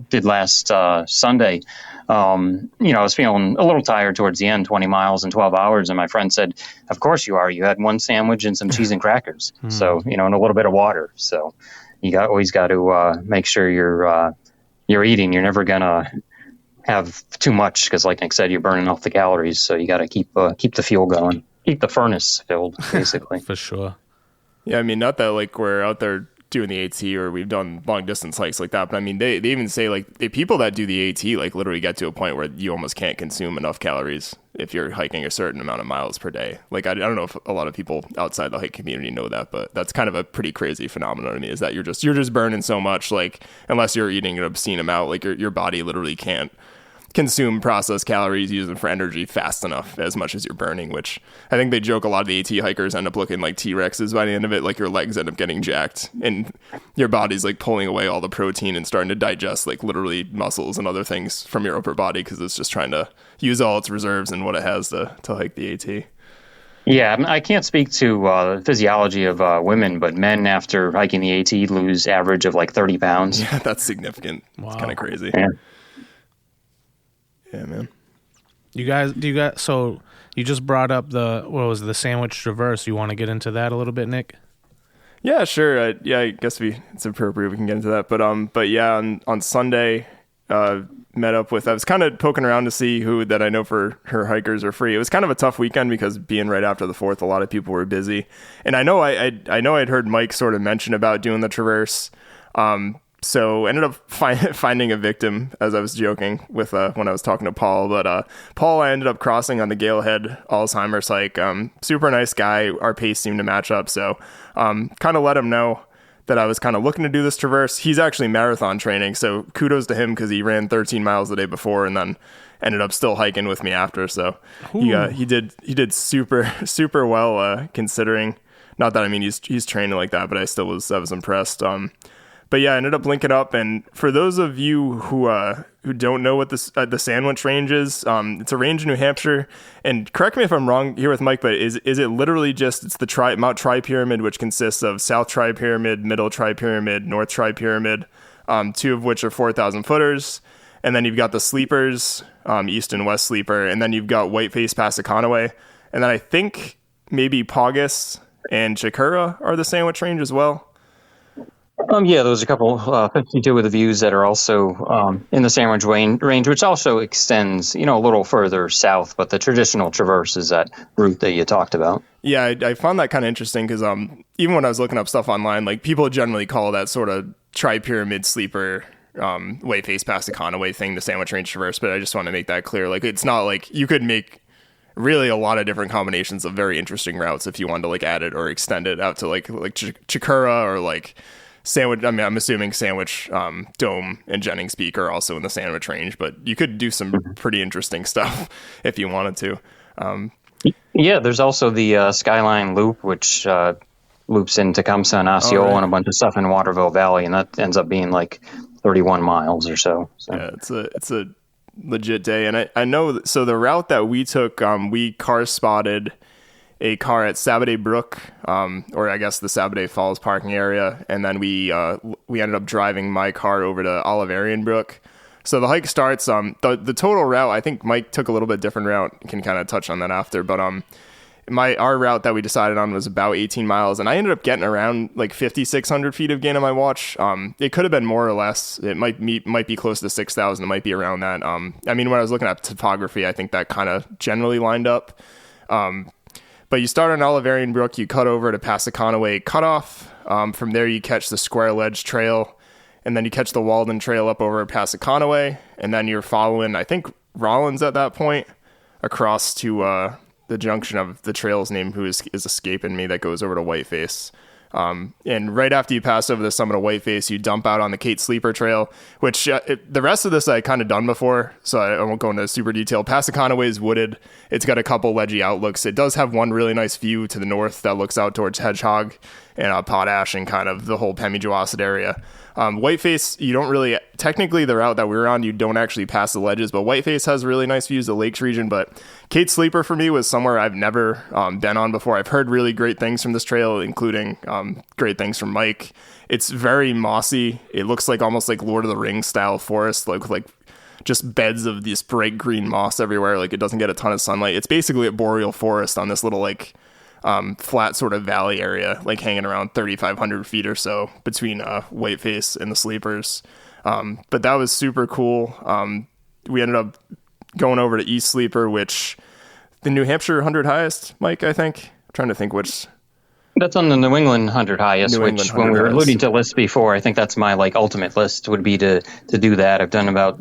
did last Sunday. I was feeling a little tired towards the end, 20 miles in 12 hours. And my friend said, of course you are. You had one sandwich and some cheese and crackers. So, and a little bit of water. So you always got to make sure you're eating. You're never going to have too much because, like Nick said, you're burning off the calories. So you got to keep the fuel going, keep the furnace filled, basically. For sure. Yeah, I mean, not that like we're out there doing the AT or we've done long distance hikes like that, but I mean, they even say like the people that do the AT like literally get to a point where you almost can't consume enough calories if you're hiking a certain amount of miles per day. Like I don't know if a lot of people outside the hike community know that, but that's kind of a pretty crazy phenomenon to me, is that you're just burning so much, like unless you're eating an obscene amount, like your body literally can't consume processed calories, use them for energy fast enough as much as you're burning, which I think they joke a lot of the AT hikers end up looking like T-Rexes by the end of it. Like your legs end up getting jacked and your body's like pulling away all the protein and starting to digest like literally muscles and other things from your upper body because it's just trying to use all its reserves and what it has to hike the AT. Yeah, I can't speak to the physiology of women, but men after hiking the AT lose average of like 30 pounds. Yeah, that's significant. Wow. It's kind of crazy. Yeah, man. So you just brought up the Sandwich Traverse. You want to get into that a little bit, Nick? Yeah, sure. I guess it's appropriate we can get into that. But yeah, on Sunday, met up with, I was kind of poking around to see who that I know for her hikers are free. It was kind of a tough weekend because being right after the 4th, a lot of people were busy. And I know I'd heard Mike sort of mention about doing the Traverse. So ended up finding a victim, as I was joking with when I was talking to Paul. But Paul, I ended up crossing on the Galehead Alzheimer's hike. Super nice guy. Our pace seemed to match up. So kind of let him know that I was kind of looking to do this Traverse. He's actually marathon training, so kudos to him because he ran 13 miles the day before and then ended up still hiking with me after. So he did super well considering. Not that I mean he's training like that, but I was impressed. But yeah, I ended up linking up. And for those of you who don't know what the Sandwich Range is, it's a range in New Hampshire. And correct me if I'm wrong here with Mike, but is it literally just, it's the Mount Tri-Pyramid, which consists of South Tri-Pyramid, Middle Tri-Pyramid, North Tri-Pyramid, 2 of which are 4,000 footers. And then you've got the sleepers, East and West Sleeper. And then you've got Whiteface Passaconaway. And then I think maybe Paugus and Chikura are the Sandwich Range as well. Yeah, there's a couple 52 with the views that are also in the Sandwich Range, which also extends, a little further south. But the traditional Traverse is that route that you talked about. Yeah, I found that kind of interesting because even when I was looking up stuff online, like people generally call that sort of Tri-Pyramid Sleeper Whiteface Passaconaway thing the Sandwich Range Traverse. But I just want to make that clear. Like, it's not like you could make really a lot of different combinations of very interesting routes if you wanted to like add it or extend it out to like Chikura or like Sandwich. I mean, I'm assuming Sandwich Dome and Jennings Peak are also in the Sandwich Range, but you could do some pretty interesting stuff if you wanted to. Yeah, there's also the Skyline Loop, which loops in Tecumseh and Osceola and a bunch of stuff in Waterville Valley, and that ends up being like 31 miles or so. Yeah, it's a legit day. And I know, so the route that we took, we car spotted a car at Sabaday Brook, or I guess the Sabaday Falls parking area. And then we ended up driving my car over to Oliverian Brook. So the hike starts, the total route, I think Mike took a little bit different route, can kind of touch on that after, but our route that we decided on was about 18 miles, and I ended up getting around like 5,600 feet of gain on my watch. It could have been more or less. It might be close to 6,000. It might be around that. I mean, when I was looking at topography, I think that kind of generally lined up. But you start on Oliverian Brook, you cut over to Passaconaway Cutoff. From there, you catch the Square Ledge Trail, and then you catch the Walden Trail up over Passaconaway, and then you're following, I think, Rollins at that point, across to the junction of the trail's name, who is escaping me, that goes over to Whiteface. And right after you pass over the summit of Whiteface, you dump out on the Kate Sleeper Trail, which the rest of this I kind of done before, so I won't go into super detail. Passaconaway is wooded. It's got a couple ledgy outlooks. It does have one really nice view to the north that looks out towards Hedgehog and Potash and kind of the whole Pemigewasset area. Whiteface, you don't really, technically the route that we were on, you don't actually pass the ledges, but Whiteface has really nice views of the lakes region. But Kate Sleeper for me was somewhere I've never been on before. I've heard really great things from this trail, including great things from Mike. It's very mossy. It looks like almost like Lord of the Rings style forest, like just beds of this bright green moss everywhere. Like, it doesn't get a ton of sunlight. It's basically a boreal forest on this little flat sort of valley area, like hanging around 3,500 feet or so between Whiteface and the Sleepers. But that was super cool. We ended up going over to East Sleeper, which the New Hampshire 100 highest, Mike, I think. I'm trying to think which. That's on the New England 100 highest, which when we were alluding to lists before, I think that's my ultimate list would be to do that. I've done about,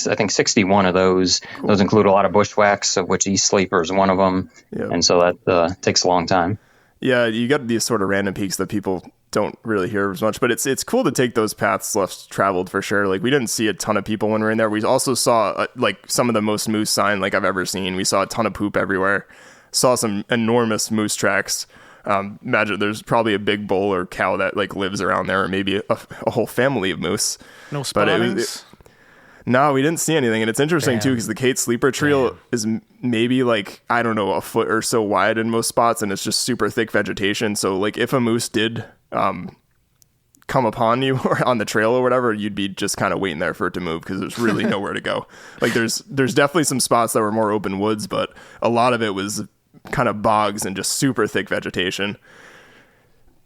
I think, 61 of those. Cool. Those include a lot of bushwhacks, of which East Sleeper is one of them. Yep. And so that takes a long time. Yeah, you got these sort of random peaks that people don't really hear as much, but it's cool to take those paths less traveled for sure. Like, we didn't see a ton of people when we were in there. We also saw some of the most moose sign I've ever seen. We saw a ton of poop everywhere. Saw some enormous moose tracks. Imagine there's probably a big bull or cow that lives around there, or maybe a whole family of moose. No spottings? No, we didn't see anything. And it's interesting too, because the Kate Sleeper Trail is maybe I don't know, a foot or so wide in most spots, and it's just super thick vegetation. So if a moose did come upon you or on the trail or whatever, you'd be just kind of waiting there for it to move, because there's really nowhere to go. There's definitely some spots that were more open woods, but a lot of it was kind of bogs and just super thick vegetation.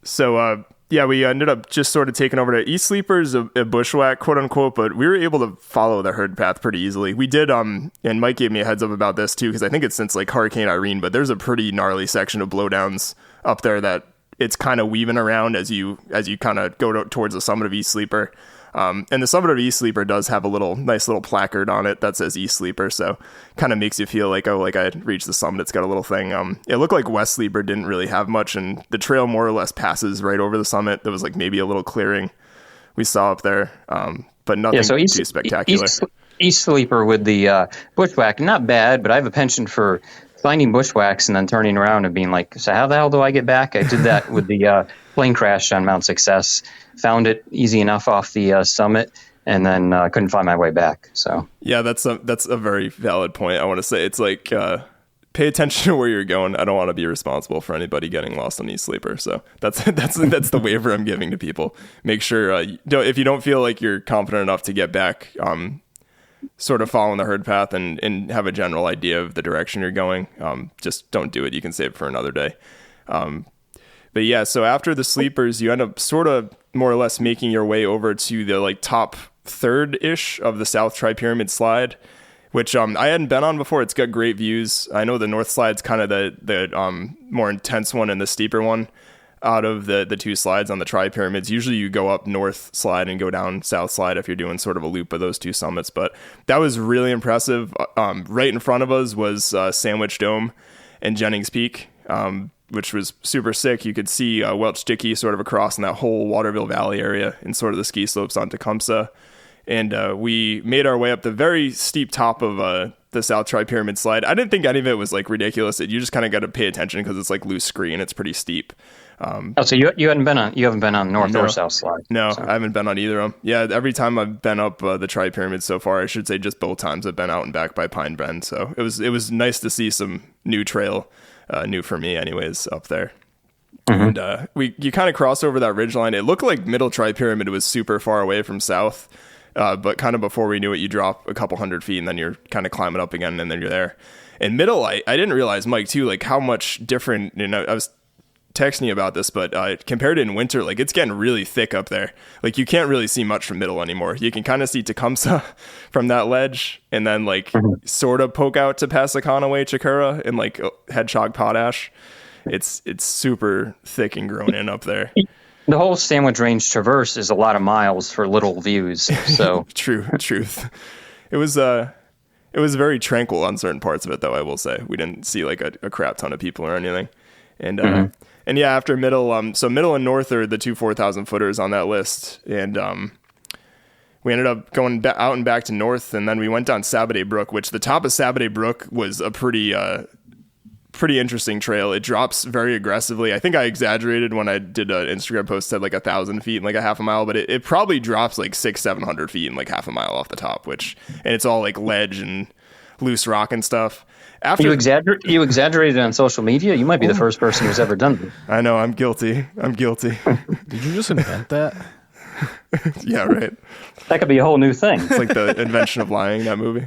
So we ended up just sort of taking over to East Sleepers, a bushwhack, quote unquote, but we were able to follow the herd path pretty easily. We did, and Mike gave me a heads up about this too, because I think it's since Hurricane Irene, but there's a pretty gnarly section of blowdowns up there that it's kind of weaving around as you kind of go towards the summit of East Sleeper. And the summit of East Sleeper does have a nice little placard on it that says East Sleeper, so kind of makes you feel I reached the summit. It's got a little thing. It looked like West Sleeper didn't really have much, and the trail more or less passes right over the summit. There was maybe a little clearing we saw up there, but nothing too spectacular. East Sleeper with the bushwhack, not bad, but I have a penchant for finding bushwhacks and then turning around and being so how the hell do I get back? I did that with the plane crash on Mount Success. Found it easy enough off the summit, and then couldn't find my way back. So yeah, that's a very valid point. I want to say it's pay attention to where you're going. I don't want to be responsible for anybody getting lost on East Sleeper. So that's the waiver I'm giving to people. Make sure if you don't feel like you're confident enough to get back, sort of following the herd path and have a general idea of the direction you're going, just don't do it. You can save it for another day. But yeah, so after the Sleepers, you end up sort of more or less making your way over to the top third-ish of the South Tri-Pyramid Slide, which I hadn't been on before. It's got great views. I know the North Slide's kind of the more intense one and the steeper one out of the two slides on the Tri-Pyramids. Usually you go up North Slide and go down South Slide if you're doing sort of a loop of those two summits. But that was really impressive. Right in front of us was Sandwich Dome and Jennings Peak, which was super sick. You could see Welch Dickey sort of across in that whole Waterville Valley area and sort of the ski slopes on Tecumseh. And we made our way up the very steep top of the South Tri-Pyramid Slide. I didn't think any of it was ridiculous. You just kind of got to pay attention because it's loose screen. It's pretty steep. So you haven't been on north or south slide? No, so. I haven't been on either of them. Yeah, every time I've been up the Tri-Pyramid so far, I should say just both times I've been out and back by Pine Bend. So it was nice to see some new trail, new for me anyways, up there. Mm-hmm. And you kind of cross over that ridgeline. It looked like Middle Tri-Pyramid was super far away from south, but kind of before we knew it, you drop a couple 100 feet and then you're kind of climbing up again and then you're there. And Middle, I didn't realize, Mike, too, like how much different, I was texting you about this, but compared to in winter, like it's getting really thick up there. Like you can't really see much from Middle anymore. You can kind of see Tecumseh from that ledge and then like sort of poke out to Passaconaway, Chikura, and like Hedgehog Potash. It's super thick and grown in up there. The whole Sandwich Range Traverse is a lot of miles for little views. So truth. It was very tranquil on certain parts of it, though. I will say we didn't see like a crap ton of people or anything. And and yeah, after Middle, so Middle and North are the two 4,000 footers on that list, and we ended up going out and back to North, and then we went down Sabaday Brook, which the top of Sabaday Brook was a pretty interesting trail. It drops very aggressively. I think I exaggerated when I did an Instagram post, said like 1,000 feet in like a half a mile, but it probably drops like 600-700 feet in like half a mile off the top, and it's all like ledge and loose rock and stuff. After you exaggerated on social media. You might be the first person who's ever done it. I know. I'm guilty. Did you just invent that? Yeah, right. That could be a whole new thing. It's like the invention of lying, that movie.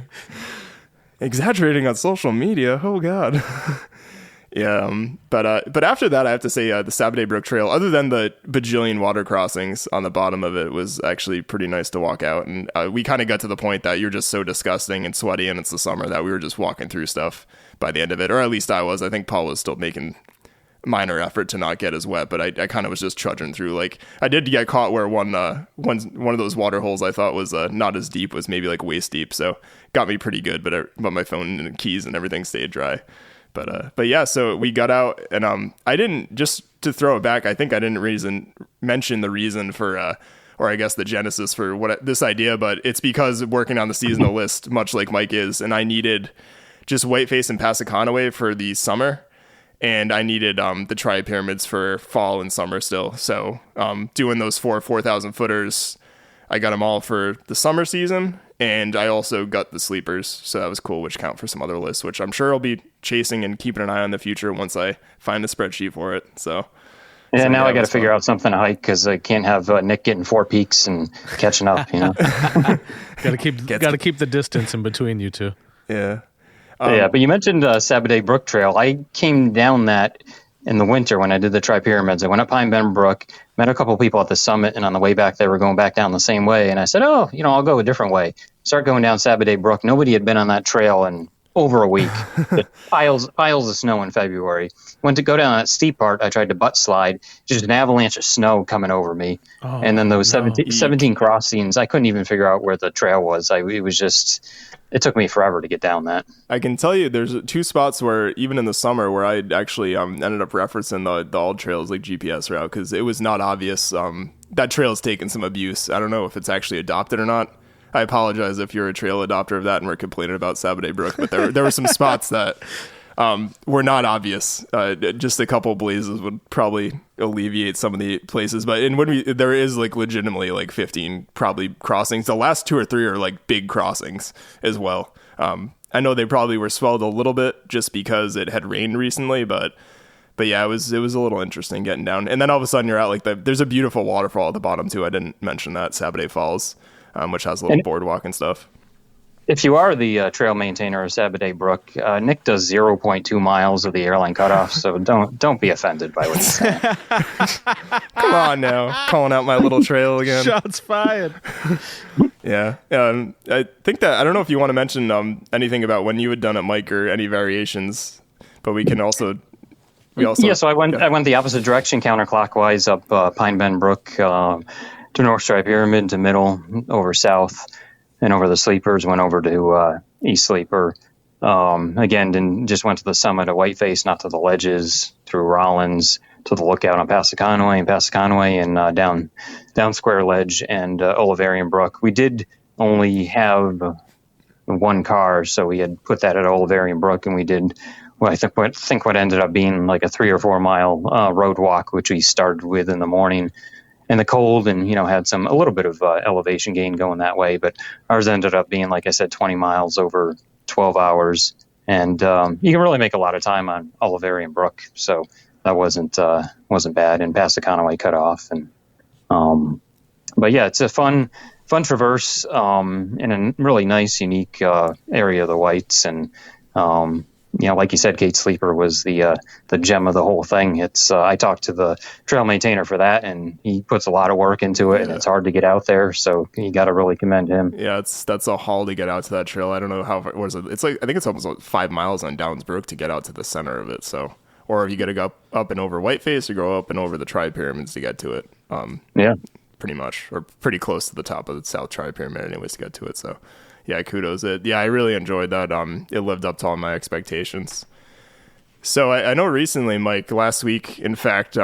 Exaggerating on social media. Oh God. Yeah, but after that, I have to say the Sabaday Brook Trail, other than the bajillion water crossings on the bottom of it, was actually pretty nice to walk out. And we kind of got to the point that you're just so disgusting and sweaty, and it's the summer, that we were just walking through stuff by the end of it, or at least I was. I think Paul was still making minor effort to not get as wet, but I kind of was just trudging through. Like I did get caught where one of those water holes I thought was not as deep was maybe like waist deep, so got me pretty good. But my phone and keys and everything stayed dry. But yeah, so we got out, and I didn't, just to throw it back, I think I didn't mention the reason for, or I guess the genesis for this idea, but it's because working on the seasonal list, much like Mike is, and I needed just Whiteface and Passaconaway for the summer, and I needed the Tri-Pyramids for fall and summer still. So doing those 4,000 footers, I got them all for the summer season. And I also got the sleepers, so that was cool, which count for some other lists, which I'm sure I'll be chasing and keeping an eye on in the future once I find a spreadsheet for it. So now I got to figure out something to hike, because I can't have Nick getting 4 peaks and catching up. Got to keep the distance in between you two. Yeah. But you mentioned Sabaday Brook Trail. I came down that in the winter when I did the Tri-Pyramids. I went up Pine Bend Brook, met a couple of people at the summit, and on the way back, they were going back down the same way. And I said, I'll go a different way. Start going down Sabaday Brook. Nobody had been on that trail in over a week. piles of snow in February. Went to go down that steep part. I tried to butt slide. Just an avalanche of snow coming over me. And then those 17 crossings, I couldn't even figure out where the trail was. It took me forever to get down that. I can tell you there's 2 spots where, even in the summer, where I actually ended up referencing the old trails like GPS route, because it was not obvious. That trail's taken some abuse. I don't know if it's actually adopted or not. I apologize if you're a trail adopter of that and we're complaining about Sabaday Brook, but there were some spots that were not obvious. Just a couple blazes would probably alleviate some of the places. But there is like legitimately like 15 probably crossings. The last 2 or 3 are like big crossings as well. I know they probably were swelled a little bit just because it had rained recently, but yeah, it was a little interesting getting down. And then all of a sudden you're at there's a beautiful waterfall at the bottom too. I didn't mention that, Sabaday Falls, which has a little boardwalk and stuff. If you are the trail maintainer of Sabaday Brook, Nick does 0.2 miles of the airline cutoff, so don't be offended by what he's saying. Come on now, calling out my little trail again. Shots fired. Yeah. I think that, I don't know if you want to mention anything about when you had done it, Mike, or any variations, but we can also... So I went the opposite direction, counterclockwise, up Pine Bend Brook to North Tri-Pyramid, to Middle, over south, and over the sleepers, went over to East Sleeper. Again, just went to the summit of Whiteface, not to the ledges, through Rollins, to the lookout on Passaconaway, and down Square Ledge and Olivarian Brook. We did only have 1 car, so we had put that at Olivarian Brook, and we did I think what ended up being like a 3 or 4 mile road walk, which we started with in the morning in the cold, and had a little bit of elevation gain going that way. But ours ended up being, like I said, 20 miles over 12 hours, and you can really make a lot of time on Oliverian Brook, so that wasn't bad. And past the Conaway cutoff, and but yeah, it's a fun traverse in a really nice, unique area of the Whites. And like you said, Gate Sleeper was the gem of the whole thing. It's I talked to the trail maintainer for that, and he puts a lot of work into it, and it's hard to get out there. So you got to really commend him. Yeah, that's a haul to get out to that trail. I don't know how far was it. It's like, I think it's almost 5 miles on Downs Brook to get out to the center of it. So, or if you got to go up and over Whiteface, or go up and over the Tri Pyramids to get to it. Pretty much, or pretty close to the top of the South Tri Pyramid, anyways, to get to it. So. Yeah, kudos. I really enjoyed that. It lived up to all my expectations. So I know recently, Mike, last week, in fact,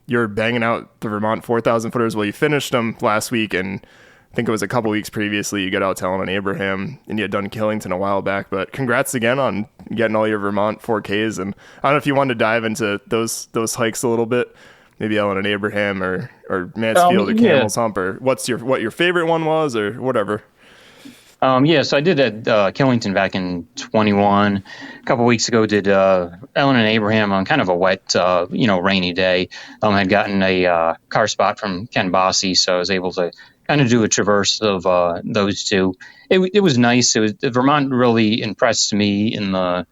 you're banging out the Vermont 4,000 footers. Well, you finished them last week, and I think it was a couple weeks previously you got out telling on Abraham, and you had done Killington a while back. But congrats again on getting all your Vermont 4Ks. And I don't know if you wanted to dive into those hikes a little bit. Maybe Ellen and Abraham, or Mansfield, or Camel's Hump, or what your favorite one was, or whatever. So I did at Killington back in 21. A couple weeks ago, did Ellen and Abraham on kind of a wet, rainy day. Had gotten a car spot from Ken Bossy, so I was able to kind of do a traverse of those two. It was nice. Vermont really impressed me in the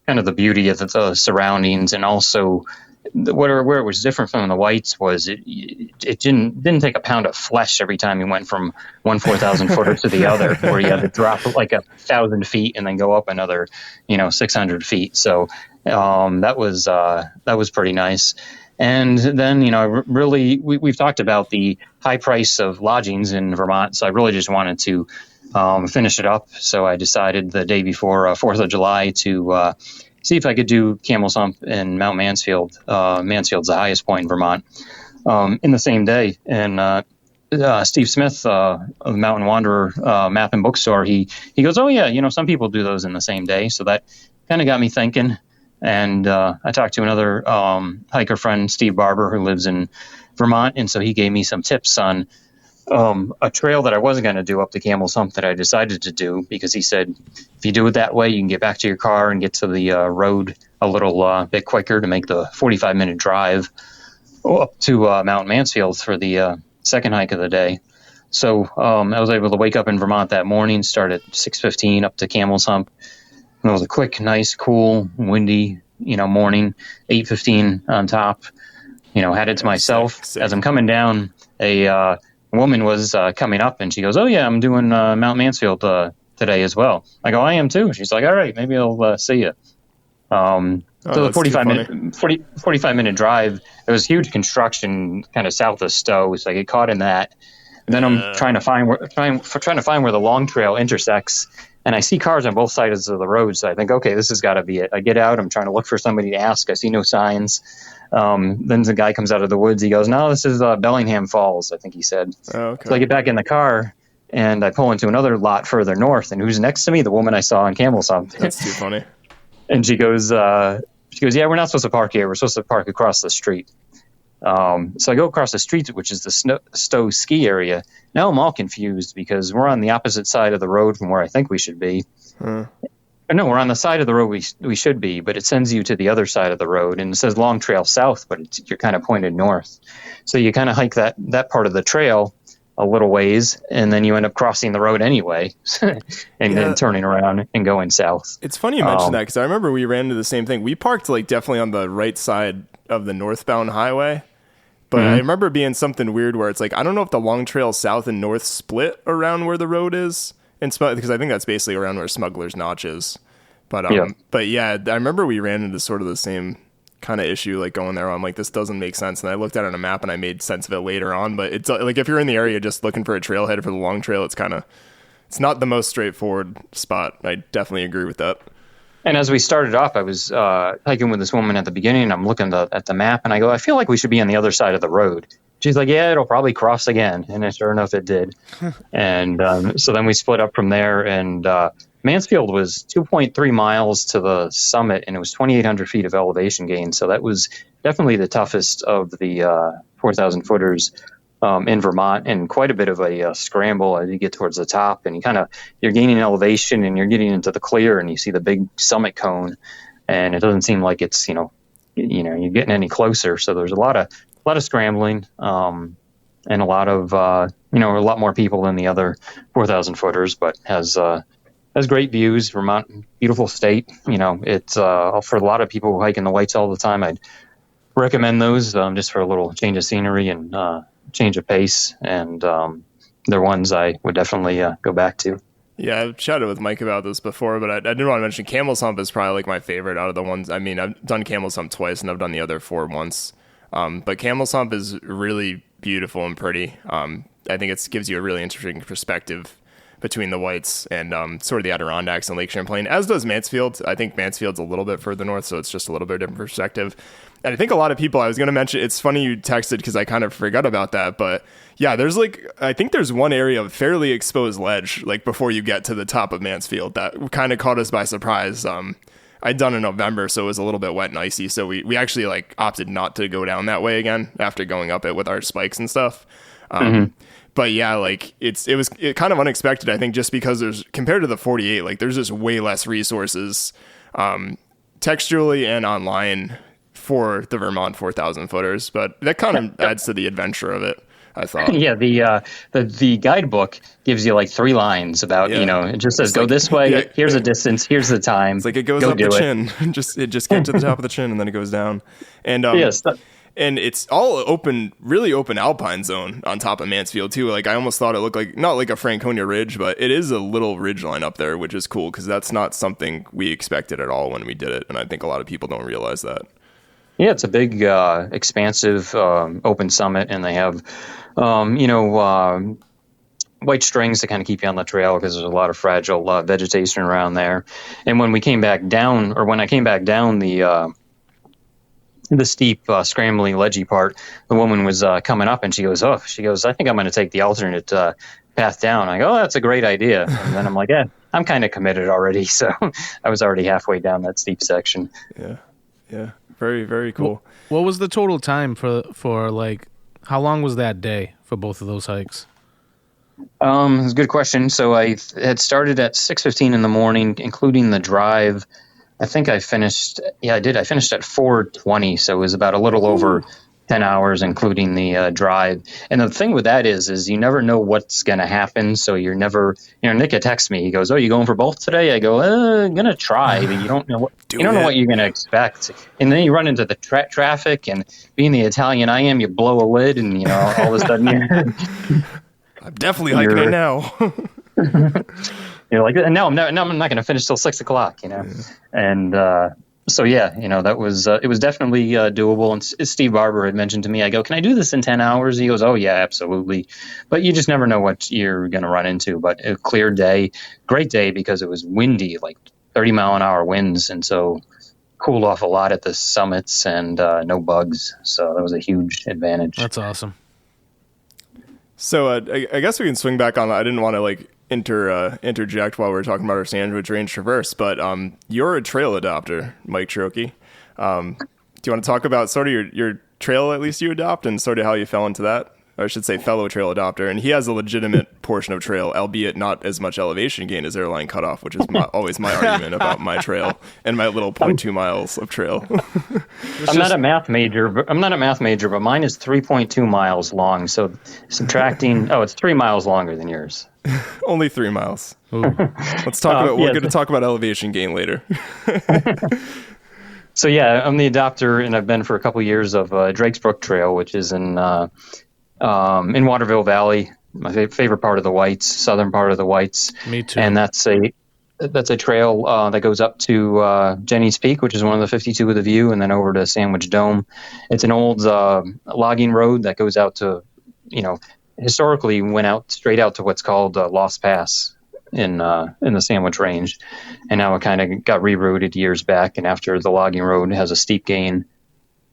kind of the beauty of the surroundings, and also where it was different from the Whites was it didn't take a pound of flesh every time you went from one 4,000 footer to the other, where you had to drop like 1,000 feet and then go up another 600 feet. So that was pretty nice. And then really we've talked about the high price of lodgings in Vermont, so I really just wanted to finish it up. So I decided the day before 4th of July to see if I could do Camel's Hump and Mount Mansfield. Mansfield's the highest point in Vermont, in the same day. And Steve Smith of the Mountain Wanderer map and bookstore, he goes, oh yeah, some people do those in the same day. So that kind of got me thinking. And I talked to another hiker friend, Steve Barber, who lives in Vermont, and so he gave me some tips on a trail that I wasn't going to do up to Camel's Hump that I decided to do, because he said, if you do it that way, you can get back to your car and get to the road a little bit quicker to make the 45-minute drive up to Mount Mansfield for the second hike of the day. So I was able to wake up in Vermont that morning, start at 6:15 up to Camel's Hump. And it was a quick, nice, cool, windy, morning, 8:15 on top. Had it to myself. Sick. As I'm coming down, a woman was coming up, and she goes, oh yeah, I'm doing Mount Mansfield today as well. I go, I am too. She's like, all right, maybe I'll see you. So the 45 minute drive, there was huge construction kind of south of Stowe, so I get caught in that. And then I'm trying to find where the long trail intersects, and I see cars on both sides of the road. So I think, okay, this has got to be it. I get out, I'm trying to look for somebody to ask. I see no signs. Then the guy comes out of the woods. He goes, no, this is Bellingham Falls, I think he said. Oh, okay. So I get back in the car, and I pull into another lot further north, and who's next to me? The woman I saw on Camel's Hump. That's too funny. And she goes, yeah, we're not supposed to park here. We're supposed to park across the street. So I go across the street, which is the Stowe ski area. Now I'm all confused because we're on the opposite side of the road from where I think we should be. No, we're on the side of the road we should be, but it sends you to the other side of the road, and it says Long Trail South, but you're kind of pointed north. So you kind of hike that part of the trail a little ways, and then you end up crossing the road anyway, and then turning around and going south. It's funny you mentioned that, because I remember we ran into the same thing. We parked definitely on the right side of the northbound highway, but I remember being something weird where it's I don't know if the Long Trail South and North split around where the road is. Because I think that's basically around where Smuggler's Notch is. But yeah, I remember we ran into sort of the same kind of issue, going there. I'm like, this doesn't make sense. And I looked at it on a map and I made sense of it later on. But it's if you're in the area just looking for a trailhead for the long trail, it's not the most straightforward spot. I definitely agree with that. And as we started off, I was hiking with this woman at the beginning, and I'm looking at the map, and I go, I feel like we should be on the other side of the road. She's like, yeah, it'll probably cross again. And sure enough, it did. And so then we split up from there, and Mansfield was 2.3 miles to the summit, and it was 2,800 feet of elevation gain. So that was definitely the toughest of the 4,000 footers in Vermont, and quite a bit of a scramble as you get towards the top, and you're gaining elevation, and you're getting into the clear, and you see the big summit cone, and it doesn't seem like it's you're getting any closer. So there's a lot of scrambling, and a lot of a lot more people than the other 4,000 footers, but has great views. Vermont, beautiful state. It's for a lot of people who hike in the Whites all the time. I'd recommend those just for a little change of scenery and change of pace. And they're ones I would definitely go back to. Yeah, I've chatted with Mike about this before, but I did want to mention Camel's Hump is probably like my favorite out of the ones. I mean, I've done Camel's Hump twice, and I've done the other 4 once. But Camel's Hump is really beautiful and pretty. I think it gives you a really interesting perspective between the Whites and sort of the Adirondacks and Lake Champlain, as does Mansfield. I think Mansfield's a little bit further north, so it's just a little bit different perspective. And I think a lot of people, I was going to mention, it's funny you texted because I kind of forgot about that, but yeah, I think there's one area of fairly exposed ledge, like before you get to the top of Mansfield, that kind of caught us by surprise. I'd done in November, so it was a little bit wet and icy, so we actually like opted not to go down that way again after going up it with our spikes and stuff. But yeah, like it was kind of unexpected, I think, just because compared to the 48, like there's just way less resources textually and online for the Vermont 4,000 footers, but that kind of adds to the adventure of it, I thought. Yeah, the guidebook gives you like 3 lines about, it just says, go this way, here's a distance, here's the time. It's like it goes up the chin, it just gets to the top of the chin and then it goes down. And and it's all open, really open alpine zone on top of Mansfield too. Like I almost thought it looked like, not like a Franconia ridge, but it is a little ridge line up there, which is cool because that's not something we expected at all when we did it. And I think a lot of people don't realize that. Yeah, it's a big, expansive, open summit, and they have, white strings to kind of keep you on the trail because there's a lot of fragile vegetation around there. And when I came back down the steep, scrambling, ledgy part, the woman was coming up, and she goes, I think I'm going to take the alternate path down. I go, that's a great idea. And then I'm like, yeah, I'm kind of committed already. So I was already halfway down that steep section. Yeah. Very, very cool. What was the total time for like, how long was that day for both of those hikes? It's a good question. So I had started at 6:15 in the morning, including the drive. I think I finished. Yeah, I did. I finished at 4:20, so it was about a little over 10 hours, including the drive. And the thing with that is you never know what's going to happen. So you're never, Nick had texted me. He goes, "Oh, you going for both today?" I go, I'm going to try, but you don't know what you're going to expect. And then you run into the traffic, and being the Italian I am, you blow a lid, and all of a sudden I'm definitely hiking it now. You're like, no, I'm not going to finish till 6 o'clock, And so yeah, that was it was definitely doable. And Steve Barber had mentioned to me, I go, "Can I do this in 10 hours?" He goes, "Oh yeah, absolutely." But you just never know what you're going to run into. But a clear day, great day because it was windy, like 30-mile-an-hour winds, and so cooled off a lot at the summits and no bugs. So that was a huge advantage. That's awesome. So I guess we can swing back on that. I didn't want to interject while we were talking about our Sandwich Range Traverse, but you're a trail adopter, Mike Trocchi. Do you want to talk about sort of your trail, at least you adopt, and sort of how you fell into that? Or I should say fellow trail adopter. And he has a legitimate portion of trail, albeit not as much elevation gain as airline cutoff, which is always my argument about my trail and my little 0.2 miles of trail. I'm not a math major, but mine is 3.2 miles long. So subtracting, it's 3 miles longer than yours. Only 3 miles. Let's talk about, we're going to talk about elevation gain later. So yeah, I'm the adopter, and I've been for a couple years of Drake's Brook Trail, which is in Waterville Valley, my favorite part of the Whites, southern part of the Whites. Me too. And that's a trail that goes up to Jenny's Peak, which is one of the 52 with a view, and then over to Sandwich Dome. It's an old logging road that goes out to, historically went out straight out to what's called Lost Pass in the Sandwich Range, and now it kind of got rerouted years back. And after the logging road has a steep gain,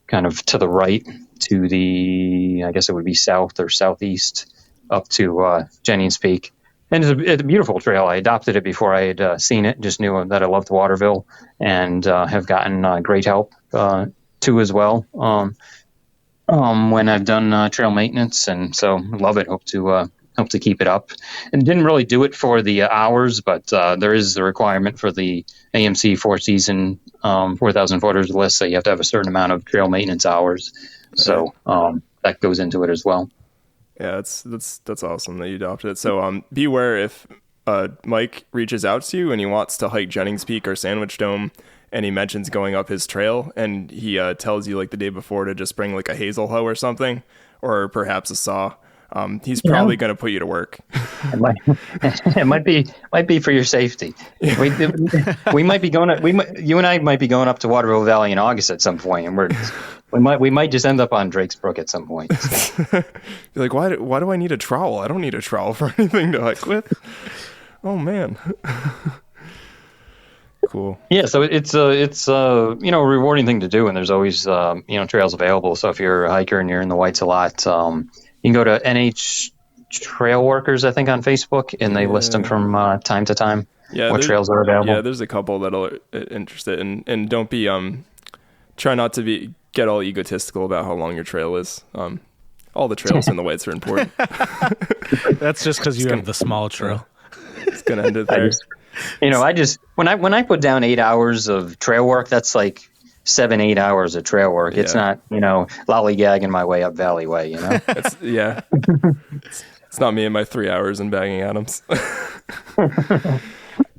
kind of to the right to I guess it would be south or southeast up to Jennings Peak. And it's a beautiful trail. I adopted it before I had seen it. Just knew that I loved Waterville, and have gotten great help too as well when I've done trail maintenance, and so love it. Hope to keep it up. And didn't really do it for the hours, but there is the requirement for the AMC 4-season 4,000 footers list, so you have to have a certain amount of trail maintenance hours. So that goes into it as well. Yeah, that's awesome that you adopted it. So beware if Mike reaches out to you and he wants to hike Jennings Peak or Sandwich Dome, and he mentions going up his trail, and he tells you like the day before to just bring like a hazel hoe or something, or perhaps a saw. He's probably going to put you to work. It might be for your safety. We might be you and I might be going up to Waterville Valley in August at some point, and we might just end up on Drake's Brook at some point. You're like, why do I need a trowel? I don't need a trowel for anything to hike with. Oh man. Cool. Yeah, so it's a rewarding thing to do, and there's always trails available. So if you're a hiker and you're in the Whites a lot, you can go to NH Trail Workers, I think, on Facebook, and they list them from time to time. Yeah, what trails are available. Yeah, there's a couple that are interested, and don't be try not to get all egotistical about how long your trail is. All the trails in the Whites are important. That's just because you have the small trail. It's gonna end it there. When I put down 8 hours of trail work, that's like 7-8 hours of trail work. Yeah. It's not, lollygagging my way up Valley Way, It's not me and my 3 hours in Bagging Adams.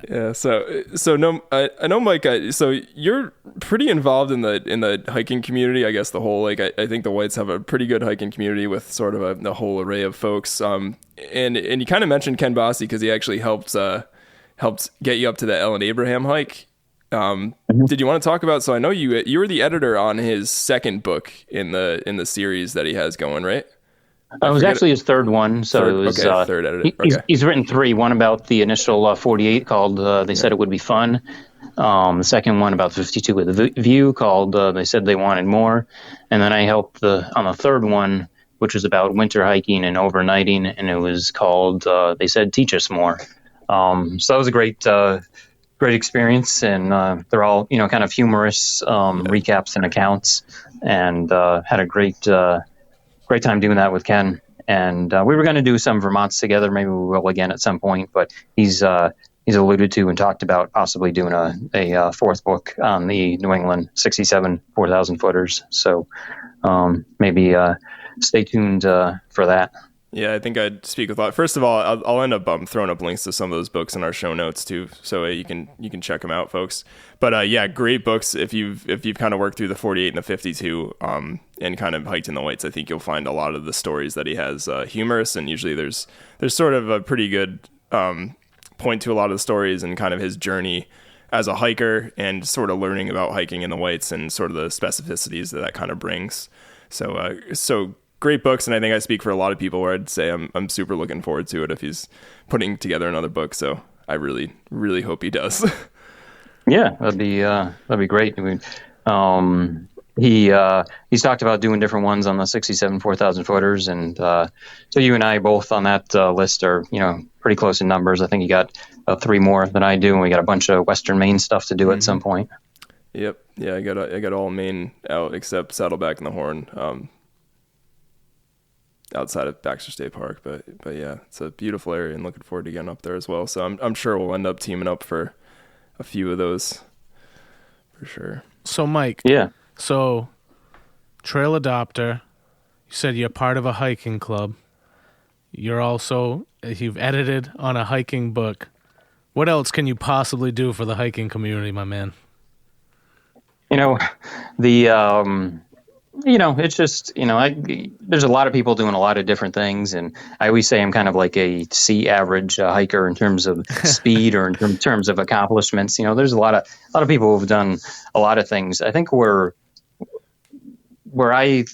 Yeah. So no, I know, Mike, so you're pretty involved in the hiking community. I guess the whole, I think the Whites have a pretty good hiking community with sort of a whole array of folks. And you kind of mentioned Ken Bossy because he actually helped get you up to the Ellen Abraham hike. Did you want to talk about? So I know you were the editor on his second book in the series that he has going, right? It was actually his third one. So it was third editor. He's written three. One about the initial 48 called They Said It Would Be Fun. The second one about 52 with a View called They Said They Wanted More. And then I helped on the third one, which was about winter hiking and overnighting, and it was called They Said Teach Us More. So that was a great experience, and they're all kind of humorous recaps and accounts, and had a great time doing that with Ken. And we were going to do some Vermonts together. Maybe we will again at some point, but he's alluded to and talked about possibly doing a fourth book on the New England 67 4,000 footers. So maybe stay tuned for that. Yeah, I think I'd speak with a lot. First of all, I'll end up throwing up links to some of those books in our show notes too, so you can check them out, folks. But yeah, great books. If you've kind of worked through the 48 and the 52, and kind of hiked in the Whites, I think you'll find a lot of the stories that he has humorous, and usually there's sort of a pretty good point to a lot of the stories and kind of his journey as a hiker and sort of learning about hiking in the Whites and sort of the specificities that kind of brings. So great books, and I think I speak for a lot of people where I'd say I'm super looking forward to it if he's putting together another book. So I really, really hope he does. Yeah, that'd be great. I mean, he's talked about doing different ones on the 67 4,000 footers, and so you and I both on that list are pretty close in numbers. I think you got 3 more than I do, and we got a bunch of Western Maine stuff to do at some point. Yep. Yeah, I got all Maine out except Saddleback and the Horn. Outside of Baxter State Park, but yeah, it's a beautiful area and looking forward to getting up there as well. So I'm sure we'll end up teaming up for a few of those for sure. So Mike, yeah. So trail adopter, you said you're part of a hiking club. You've edited on a hiking book. What else can you possibly do for the hiking community, my man? It's just, there's a lot of people doing a lot of different things. And I always say I'm kind of like a C average hiker in terms of speed or in terms of accomplishments. There's a lot of people who've done a lot of things. I think where I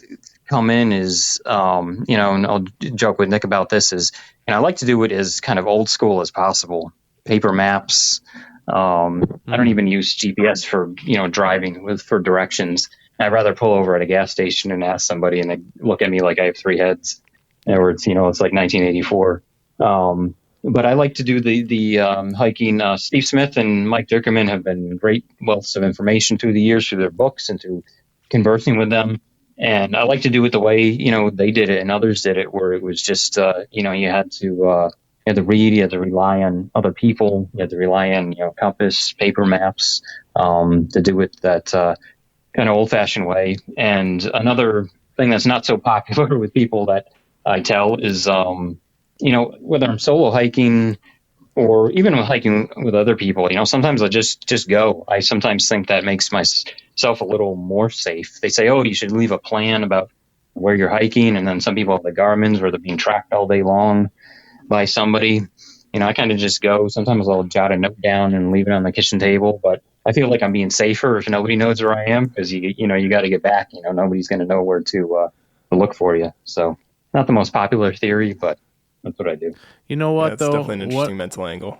come in is, and I'll joke with Nick about this is, I like to do it as kind of old school as possible. Paper maps. I don't even use GPS for, driving for directions. I'd rather pull over at a gas station and ask somebody, and they look at me like I have 3 heads. In other words, it's like 1984. But I like to do the hiking. Steve Smith and Mike Dickerman have been great wealths of information through the years, through their books and through conversing with them. And I like to do it the way, they did it and others did it, where it was just, you had to read, you had to rely on other people, you had to rely on, compass, paper maps, to do it that kind of old-fashioned way. And another thing that's not so popular with people that I tell is, whether I'm solo hiking or even hiking with other people, sometimes I just go. I sometimes think that makes myself a little more safe. They say, oh, you should leave a plan about where you're hiking. And then some people have the Garmin's where they're being tracked all day long by somebody. I kind of just go. Sometimes I'll jot a note down and leave it on the kitchen table, but I feel like I'm being safer if nobody knows where I am, because you got to get back. Nobody's going to know where to look for you. So not the most popular theory, but that's what I do. You know what, though? It's definitely an interesting mental angle.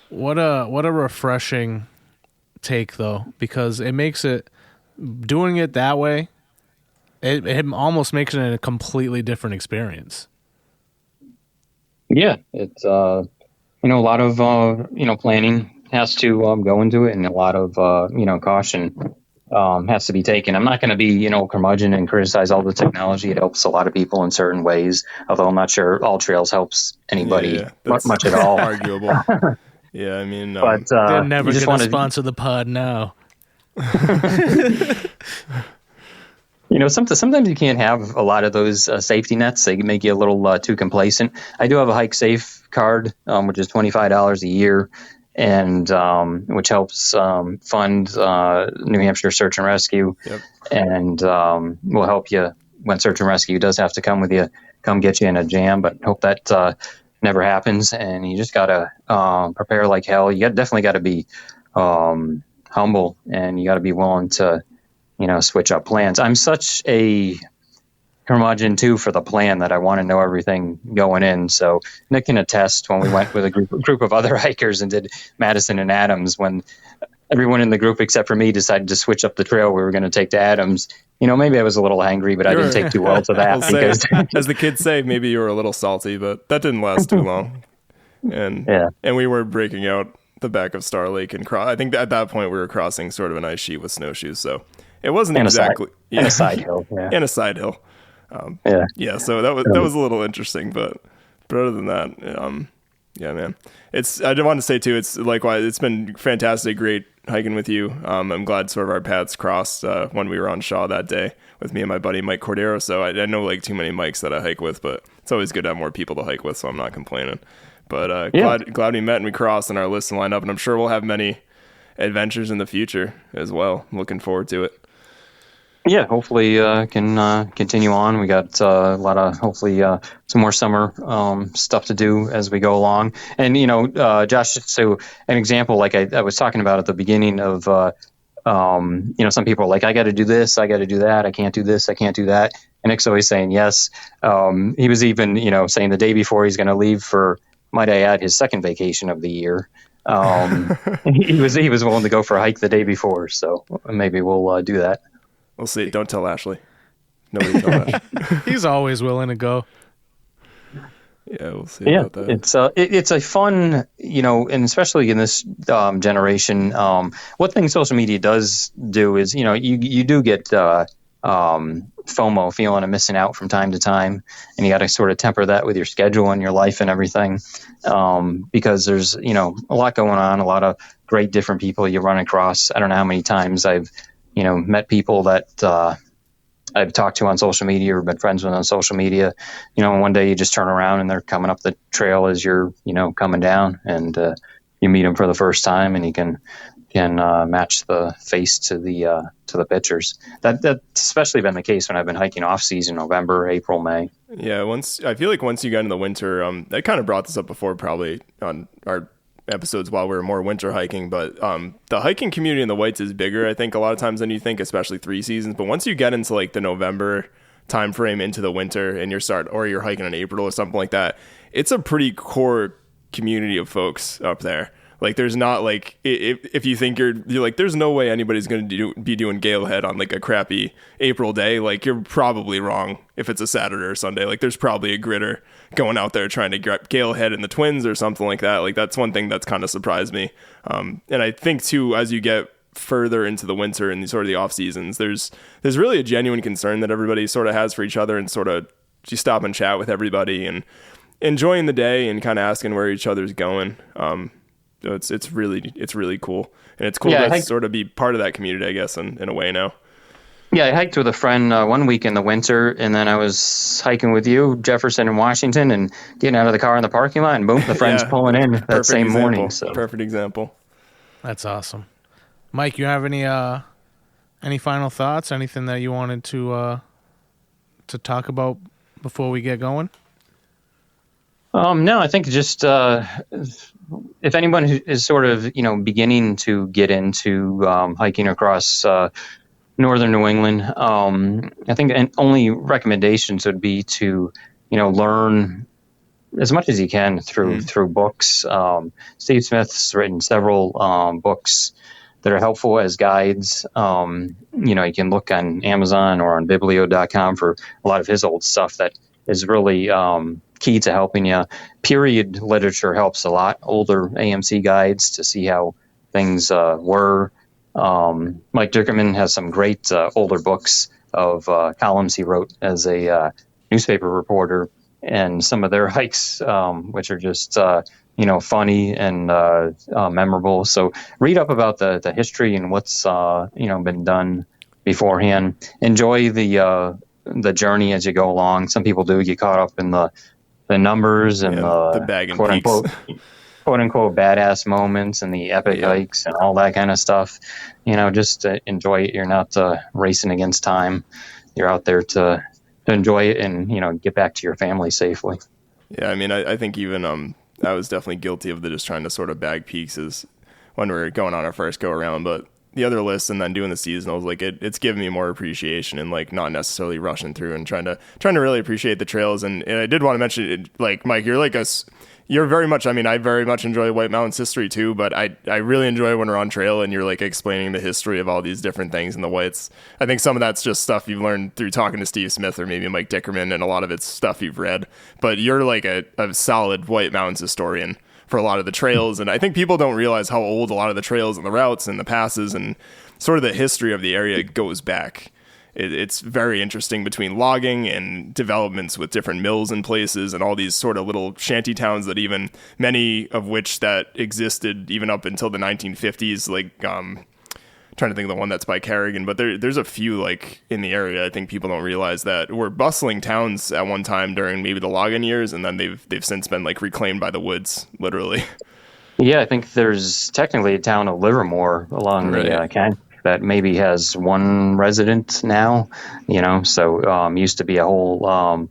What a refreshing take, though, because it makes it, doing it that way, it almost makes it a completely different experience. Yeah, it's a lot of planning has to go into it, and a lot of caution has to be taken. I'm not going to be curmudgeon and criticize all the technology. It helps a lot of people in certain ways, although I'm not sure all trails helps anybody much at all. Arguable. Yeah, I mean, but they're never going to sponsor the pod now. Sometimes you can't have a lot of those safety nets. They make you a little too complacent. I do have a Hike Safe card, which is $25 a year, and which helps fund New Hampshire Search and Rescue, yep. And will help you when Search and Rescue does have to come get you in a jam. But hope that never happens. And you just gotta prepare like hell. You definitely got to be humble, and you got to be willing to switch up plans. I'm such a curmudgeon too for the plan that I want to know everything going in. So Nick can attest when we went with a group of other hikers and did Madison and Adams, when everyone in the group except for me decided to switch up the trail we were going to take to Adams. Maybe I was a little angry, but I didn't take too well to that. Because as the kids say, maybe you were a little salty, but that didn't last too long. And we were breaking out the back of Star Lake and I think at that point we were crossing sort of an ice sheet with snowshoes. So it wasn't exactly a side hill, and a side hill. So that was a little interesting, but other than that, man, I did want to say too, it's likewise, it's been fantastic, great hiking with you. I'm glad sort of our paths crossed when we were on Shaw that day with me and my buddy Mike Cordero. So I know like too many Mikes that I hike with, but it's always good to have more people to hike with, so I'm not complaining. But glad we met and we crossed and our lists lined up, and I'm sure we'll have many adventures in the future as well. Looking forward to it. Yeah, hopefully can continue on. We got a lot of, hopefully, some more summer stuff to do as we go along. And, Josh, so an example, like I was talking about at the beginning of, some people are like, I got to do this, I got to do that, I can't do this, I can't do that. And Nick's always saying yes. He was even, saying the day before he's going to leave for, might I add, his second vacation of the year. He was willing to go for a hike the day before. So maybe we'll do that. We'll see. Don't tell Ashley. Nobody tell Ashley. He's always willing to go. Yeah, we'll see about that. It's a fun, and especially in this generation, what thing social media does do is, you do get FOMO, feeling of missing out from time to time, and you got to sort of temper that with your schedule and your life and everything, because there's, a lot going on, a lot of great different people you run across. I don't know how many times I've met people that I've talked to on social media or been friends with on social media. And one day you just turn around and they're coming up the trail as you're, coming down, and you meet them for the first time, and you can match the face to the pictures. That's especially been the case when I've been hiking off season, November, April, May. Yeah, I feel like once you got into the winter, I kind of brought this up before, probably on our episodes while we were more winter hiking, but the hiking community in the Whites is bigger, I think, a lot of times than you think, especially 3 seasons. But once you get into like the November time frame into the winter, and you're hiking in April or something like that, it's a pretty core community of folks up there. Like there's not like, if you think you're like, there's no way anybody's going to be doing Gale Head on like a crappy April day. Like you're probably wrong if it's a Saturday or Sunday. Like there's probably a gritter going out there trying to get Gale Head in the Twins or something like that. Like that's one thing that's kind of surprised me. And I think too, as you get further into the winter and sort of the off seasons, there's really a genuine concern that everybody sort of has for each other, and sort of you stop and chat with everybody and enjoying the day and kind of asking where each other's going. It's really cool, and it's cool to sort of be part of that community, I guess, in a way now. Yeah, I hiked with a friend 1 week in the winter, and then I was hiking with you, Jefferson and Washington, and getting out of the car in the parking lot, and boom, the friend's pulling in that same morning. So perfect example. That's awesome. Mike, you have any final thoughts? Anything that you wanted to talk about before we get going? No, I think just if anyone who is sort of beginning to get into hiking across northern New England, I think only recommendations would be to learn as much as you can through books. Steve Smith's written several books that are helpful as guides. You can look on Amazon or on biblio.com for a lot of his old stuff that is really key to helping you. Period literature helps a lot. Older AMC guides to see how things were. Mike Dickerman has some great older books of columns he wrote as a newspaper reporter, and some of their hikes, which are just funny and memorable. So read up about the history and what's been done beforehand. Enjoy the journey as you go along. Some people do get caught up in the numbers and the bag and quote unquote badass moments and the epic hikes and all that kind of stuff. Just enjoy it. You're not racing against time. You're out there to enjoy it and get back to your family safely. Yeah, I mean, I think even I was definitely guilty of just trying to sort of bag peaks as when we were going on our first go around, but the other lists and then doing the seasonals, like it's given me more appreciation and like not necessarily rushing through and trying to really appreciate the trails. And I did want to mention it, like Mike, you're very much, I mean, I very much enjoy White Mountains history too, but I really enjoy when we're on trail and you're like explaining the history of all these different things in the Whites. I think some of that's just stuff you've learned through talking to Steve Smith or maybe Mike Dickerman, and a lot of it's stuff you've read, but you're like a solid White Mountains historian for a lot of the trails. And I think people don't realize how old a lot of the trails and the routes and the passes and sort of the history of the area goes back. It's very interesting between logging and developments with different mills and places and all these sort of little shanty towns that even many of which that existed even up until the 1950s, like trying to think of the one that's by Carrigan, but there's a few like in the area. I think people don't realize that were bustling towns at one time during maybe the logging years, and then they've since been like reclaimed by the woods, literally. Yeah, I think there's technically a town of Livermore along the canyon that maybe has one resident now, so used to be a whole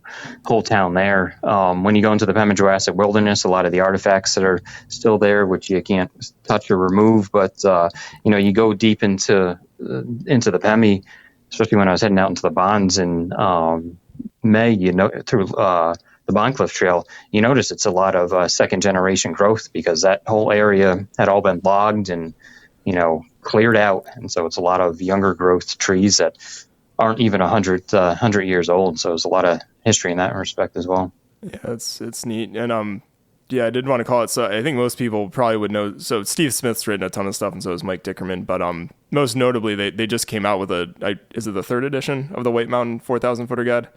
town there. When you go into the Pemigewasset Wilderness, a lot of the artifacts that are still there, which you can't touch or remove, but you go deep into the Pemi, especially when I was heading out into the Bonds in May, through the Bondcliff Trail, you notice it's a lot of second generation growth, because that whole area had all been logged and cleared out, and so it's a lot of younger growth trees that aren't even 100 years old. So there's a lot of history in that respect as well. Yeah, it's neat. And I did want to call it. So I think most people probably would know. So Steve Smith's written a ton of stuff, and so is Mike Dickerman. But most notably, they just came out with is it the 3rd edition of the White Mountain 4,000 Footer Guide?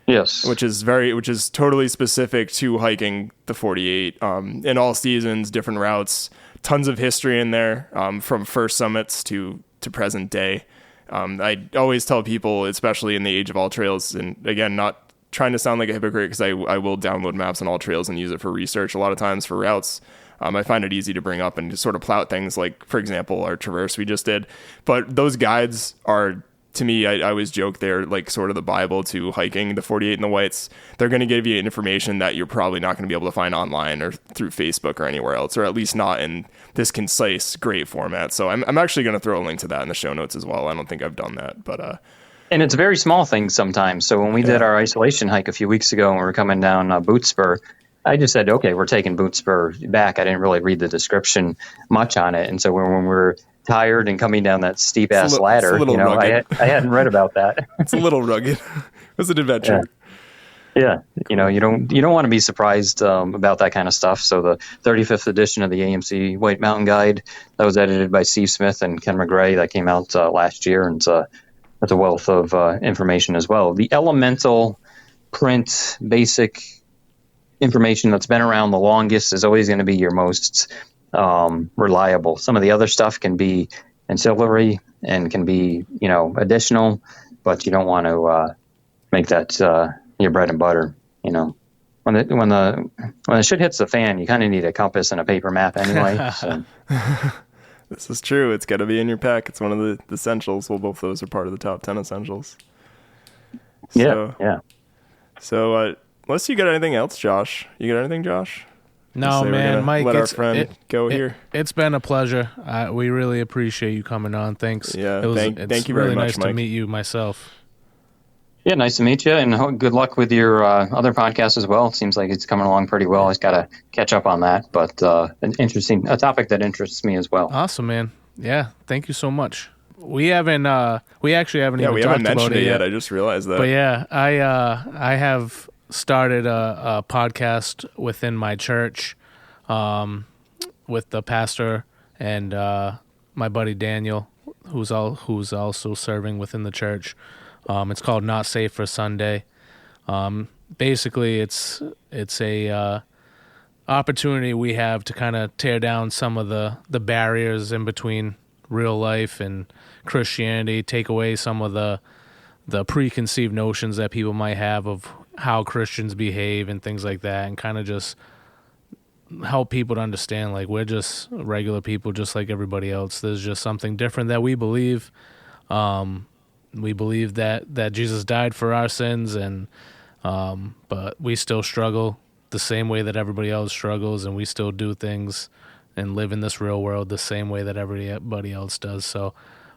Yes, which is totally specific to hiking the 48 in all seasons, different routes. Tons of history in there, from first summits to present day. I always tell people, especially in the age of all trails, and again, not trying to sound like a hypocrite, because I will download maps on all trails and use it for research a lot of times for routes. I find it easy to bring up and just sort of plow things like, for example, our traverse we just did. But those guides are, to me, I always joke they're like sort of the Bible to hiking the 48 and the Whites. They're going to give you information that you're probably not going to be able to find online or through Facebook or anywhere else, or at least not in this concise, great format. So I'm actually going to throw a link to that in the show notes as well. I don't think I've done that, but and it's very small things sometimes. So when we did our isolation hike a few weeks ago and we were coming down Boot Spur, I just said, okay, we're taking boot spur back. I didn't really read the description much on it. And so when we were tired and coming down that steep ass ladder, I hadn't read about that. It's a little rugged. It was an adventure. Yeah. You don't want to be surprised about that kind of stuff. So the 35th edition of the AMC White Mountain Guide, that was edited by Steve Smith and Ken McGray. That came out last year, and that's a wealth of information as well. The elemental print basic information that's been around the longest is always going to be your most reliable. Some of the other stuff can be ancillary and can be, additional, but you don't want to make that your bread and butter. When the shit hits the fan, you kind of need a compass and a paper map anyway. So. This is true. It's got to be in your pack. It's one of the essentials. Well, both those are part of the top 10 essentials. Yeah. So, unless you got anything else, Josh. You got anything, Josh? No, man, Mike. Let our friend go here. It's been a pleasure. We really appreciate you coming on. Thanks. Yeah, thank you very much, much, Mike. To meet you myself. Yeah, nice to meet you, and good luck with your other podcast as well. It seems like it's coming along pretty well. I just got to catch up on that, but a topic that interests me as well. Awesome, man. Yeah, thank you so much. We actually haven't even we talked haven't mentioned about it yet. I just realized that. But yeah, I have started a podcast within my church, with the pastor and my buddy Daniel, who's also serving within the church. It's called Not Safe for Sunday. Basically, it's a opportunity we have to kind of tear down some of the barriers in between real life and Christianity, take away some of the preconceived notions that people might have of how Christians behave and things like that, and kind of just help people to understand, like, we're just regular people just like everybody else. There's just something different that we believe. We believe that Jesus died for our sins, and but we still struggle the same way that everybody else struggles, and we still do things and live in this real world the same way that everybody else does. So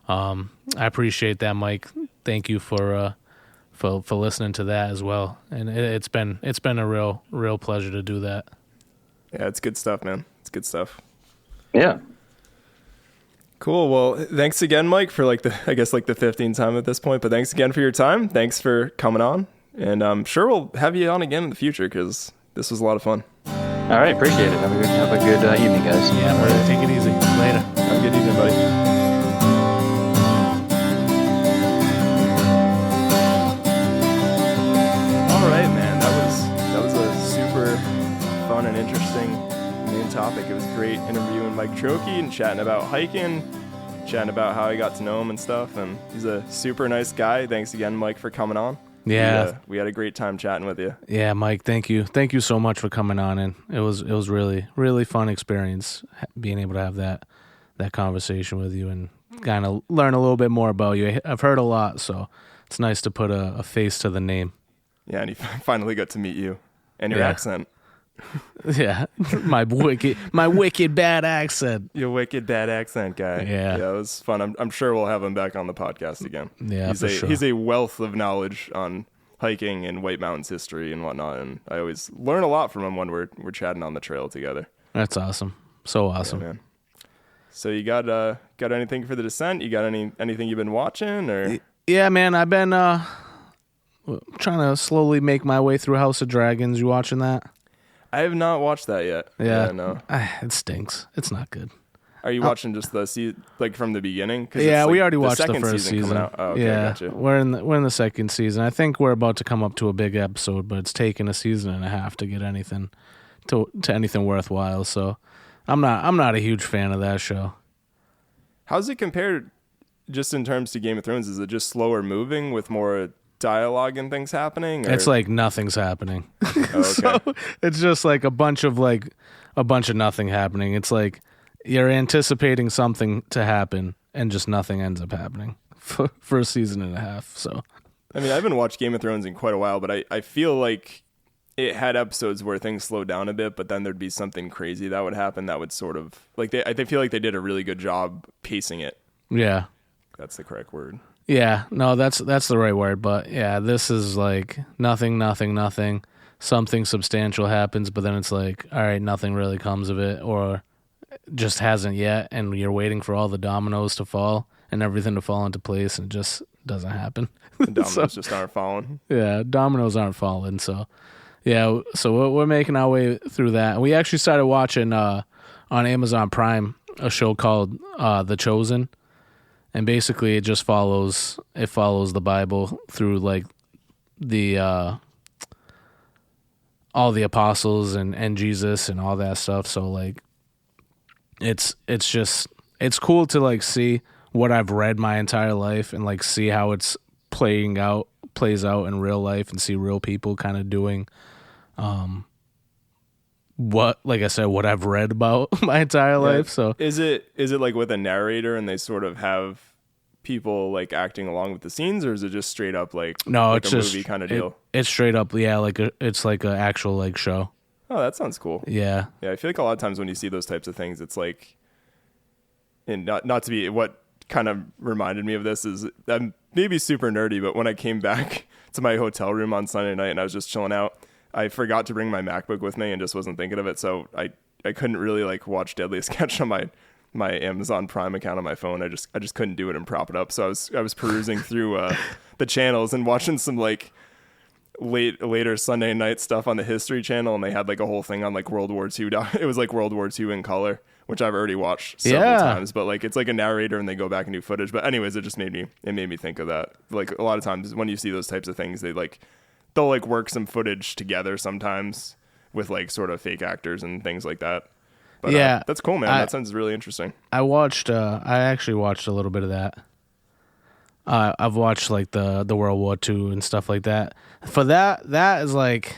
I appreciate that, Mike. Thank you for listening to that as well. And it's been a real pleasure to do that. Yeah, it's good stuff, man. It's good stuff. Yeah. Cool. Well, thanks again, Mike, for the 15th time at this point. But thanks again for your time. Thanks for coming on. And I'm sure we'll have you on again in the future, because this was a lot of fun. All right. Appreciate it. Have a good evening, guys. Yeah, right. Take it easy. Later. Have a good evening, buddy. All right, man. That was a super fun and interesting main topic. It was great interviewing Mike Trocchi and chatting about hiking, chatting about how I got to know him and stuff. And he's a super nice guy. Thanks again, Mike, for coming on. Yeah, we had a great time chatting with you. Yeah, Mike, thank you so much for coming on, and it was really, really fun experience being able to have that conversation with you and kind of learn a little bit more about you. I've heard a lot, so it's nice to put a face to the name. Yeah, and he finally got to meet you and your accent. Yeah, my wicked bad accent. Your wicked bad accent guy. Yeah, it was fun. I'm sure we'll have him back on the podcast again. Yeah, he's a wealth of knowledge on hiking and White Mountains history and whatnot, and I always learn a lot from him when we're chatting on the trail together. That's awesome. So awesome, man. So you got anything for the descent? You got anything you've been watching or? Yeah, man, I've been trying to slowly make my way through House of Dragons. You watching that? I have not watched that yet. Yeah, no. It stinks. It's not good. Are you watching just the from the beginning? Yeah, we already watched the first season. Oh, okay, yeah, gotcha. We're in the second season. I think we're about to come up to a big episode, but it's taken a season and a half to get anything to anything worthwhile. So I'm not a huge fan of that show. How's it compared, just in terms to Game of Thrones? Is it just slower moving with more dialogue and things happening? Or? It's like nothing's happening. Oh, okay. So it's just like a bunch of nothing happening. It's like you're anticipating something to happen and just nothing ends up happening for a season and a half. So I mean, I haven't watched Game of Thrones in quite a while, but I feel like it had episodes where things slowed down a bit, but then there'd be something crazy that would happen that would sort of I feel like they did a really good job pacing it. Yeah, that's the correct word. Yeah, no, that's the right word. But yeah, this is like nothing. something substantial happens, but then it's like, all right, nothing really comes of it, or just hasn't yet, and you're waiting for all the dominoes to fall and everything to fall into place, and it just doesn't happen. The dominoes just aren't falling. Yeah, dominoes aren't falling. So, yeah, so we're making our way through that. We actually started watching on Amazon Prime a show called The Chosen, and basically it just follows the Bible through like the all the apostles and Jesus and all that stuff. So like it's cool to like see what I've read my entire life and like see how it's plays out in real life, and see real people kind of doing what I've read about my entire life. So is it like with a narrator and they sort of have people like acting along with the scenes, or is it just straight up like it's a just movie kind of deal? It's straight up, yeah, it's like an actual like show. Oh, that sounds cool. Yeah. I feel like a lot of times when you see those types of things, it's like, and not to be, what kind of reminded me of this is, I'm maybe super nerdy, but when I came back to my hotel room on Sunday night and I was just chilling out, I forgot to bring my MacBook with me and just wasn't thinking of it, so I couldn't really like watch Deadliest Catch on my Amazon Prime account on my phone. I just couldn't do it and prop it up. So I was perusing through the channels and watching some like later Sunday night stuff on the History Channel, and they had like a whole thing on like World War II. It was like World War II in color, which I've already watched several times. But like it's like a narrator and they go back and do footage. But anyways, it made me think of that. Like a lot of times when you see those types of things, they'll like work some footage together sometimes with like sort of fake actors and things like that. But, yeah, that's cool, man. That sounds really interesting. I actually watched a little bit of that. I've watched like the World War II and stuff like that. For that is like,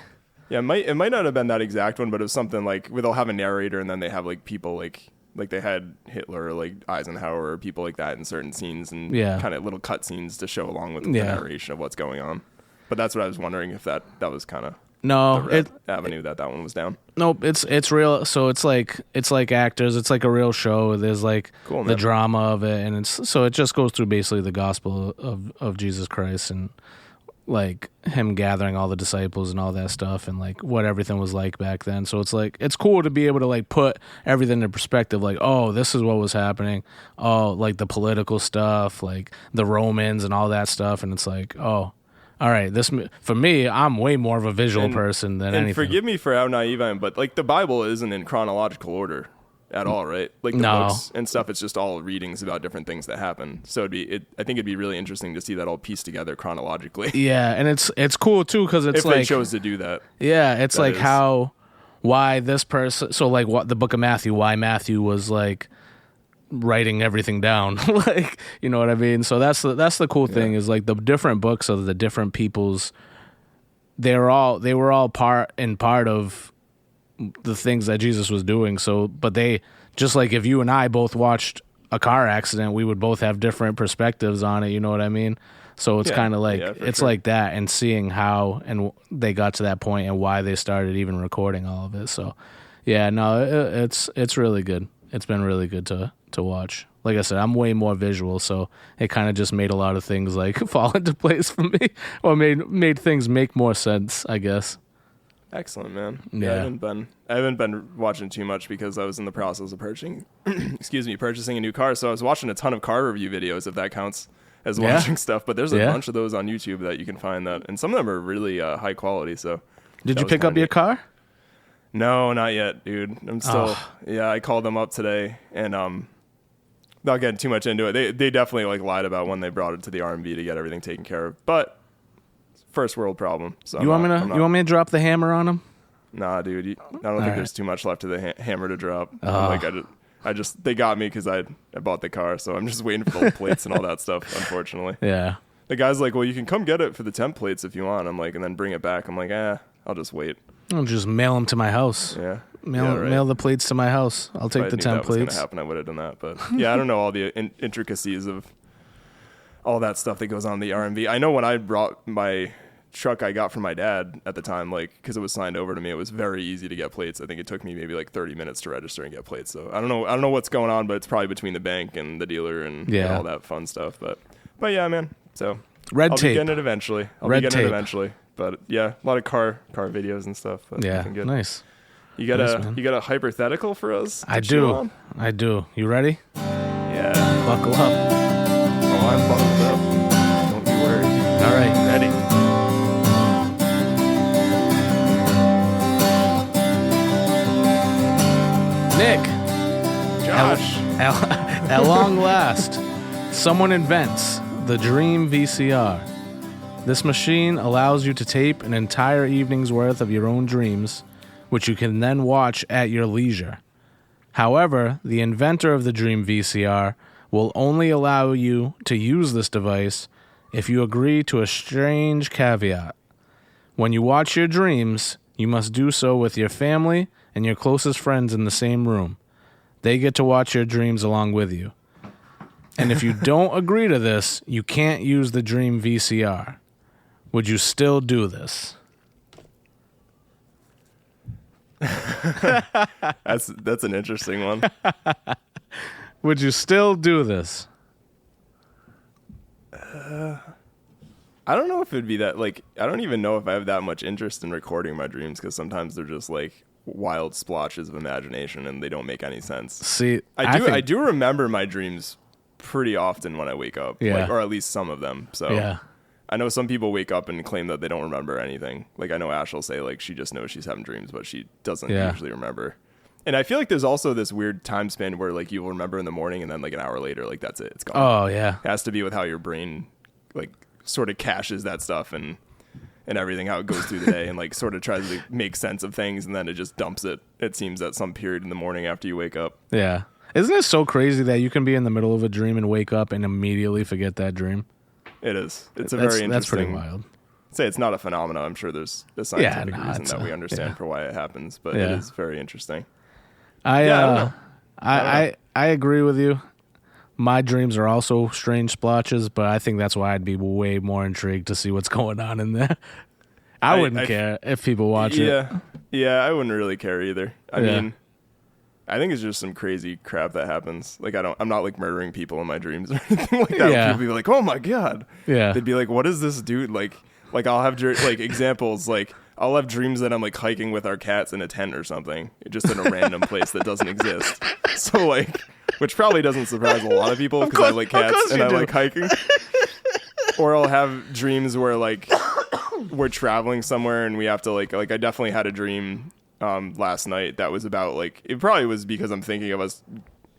yeah, it might not have been that exact one, but it was something like where they'll have a narrator and then they have like people like they had Hitler or like Eisenhower or people like that in certain scenes, and kind of little cut scenes to show along with the narration of what's going on. But that's what I was wondering, if that was kind of avenue that one was down. Nope, it's real. So it's like actors. It's like a real show. There's like the drama of it, and it just goes through basically the gospel of Jesus Christ, and like him gathering all the disciples and all that stuff, and like what everything was like back then. So it's like it's cool to be able to like put everything in perspective. Like, oh, this is what was happening. Oh, like the political stuff, like the Romans and all that stuff, and it's like, oh. All right, this for me, I'm way more of a visual person than anything. Forgive me for how naive I am, but like the Bible isn't in chronological order at all, right? Like the books and stuff, it's just all readings about different things that happen. So I think it'd be really interesting to see that all pieced together chronologically. Yeah, and it's cool too, because it's if like they chose to do that. Yeah, it's like why this person. So like what the book of Matthew, why Matthew was like writing everything down, like, you know what I mean? So that's the cool thing, is like the different books of the different people's, they were all part of the things that Jesus was doing. So, but they, just like if you and I both watched a car accident, we would both have different perspectives on it, you know what I mean? So it's kind of like, it's sure. Like that, and seeing how and they got to that point and why they started even recording all of it. So yeah, no, it's really good. It's been really good to watch. Like I said, I'm way more visual, so it kind of just made a lot of things like fall into place for me, or made things make more sense, I guess. Excellent, man. Yeah. I haven't been watching too much because I was in the process of purchasing a new car. So I was watching a ton of car review videos, if that counts as watching stuff. But there's a bunch of those on YouTube that you can find, and some of them are really high quality. So did you pick up your car? No, not yet, dude. I'm still I called them up today, and not getting too much into it. They definitely like lied about when they brought it to the R&B to get everything taken care of. But first world problem. So you want me to drop the hammer on them? Nah, dude. I don't think there's too much left of the hammer to drop. They got me because I bought the car, so I'm just waiting for the plates and all that stuff. Unfortunately. Yeah. The guy's like, well, you can come get it for the temp plates if you want. I'm like, and then bring it back. I'm like, I'll just wait. I'll just mail them to my house. Yeah. Mail the plates to my house. I'll take the temp plates. If I knew that was going to happen, I would have done that. But yeah, I don't know all the intricacies of all that stuff that goes on in the R&B. I know when I brought my truck I got from my dad at the time, like, because it was signed over to me, it was very easy to get plates. I think it took me maybe like 30 minutes to register and get plates. So I don't know what's going on, but it's probably between the bank and the dealer and all that fun stuff. But yeah, man. So Red tape. I'll be getting it eventually. But yeah, a lot of car videos and stuff. Yeah, nice. You got a hypothetical for us? I do. You ready? Yeah. Buckle up. Oh, I'm buckled up. Don't you worry. All right, ready. Nick. Josh. At long last, someone invents the Dream VCR. This machine allows you to tape an entire evening's worth of your own dreams, which you can then watch at your leisure. However, the inventor of the Dream VCR will only allow you to use this device if you agree to a strange caveat. When you watch your dreams, you must do so with your family and your closest friends in the same room. They get to watch your dreams along with you. And if you don't agree to this, you can't use the Dream VCR. Would you still do this? That's an interesting one. Would you still do this? I don't know if it'd be that, like, I don't even know if I have that much interest in recording my dreams, because sometimes they're just like wild splotches of imagination and they don't make any sense. See, I do remember my dreams pretty often when I wake up, yeah. or at least some of them. So yeah. I know some people wake up and claim that they don't remember anything. Like, I know Ash will say, like, she just knows she's having dreams, but she doesn't usually remember. And I feel like there's also this weird time span where, like, you'll remember in the morning and then, like, an hour later, like, that's it. It's gone. Oh, yeah. It has to be with how your brain, like, sort of caches that stuff and everything, how it goes through the day and, like, sort of tries to make sense of things, and then it just dumps it, it seems, at some period in the morning after you wake up. Yeah. Isn't it so crazy that you can be in the middle of a dream and wake up and immediately forget that dream? It is. It's a very interesting. That's pretty wild. Say it's not a phenomenon. I'm sure there's a scientific reason that we understand for why it happens, but it is very interesting. I agree with you. My dreams are also strange splotches, but I think that's why I'd be way more intrigued to see what's going on in there. I wouldn't care if people watch it. Yeah, I wouldn't really care either. I mean, I think it's just some crazy crap that happens. Like, I'm not like murdering people in my dreams or anything like that. Yeah. People be like, "Oh my god." Yeah. They'd be like, "What is this dude?" Like I'll have like examples. Like, I'll have dreams that I'm like hiking with our cats in a tent or something, just in a random place that doesn't exist. So like, which probably doesn't surprise a lot of people because I like cats and I like hiking. Or I'll have dreams where like we're traveling somewhere and we have to like I definitely had a dream last night that was about like, it probably was because I'm thinking of us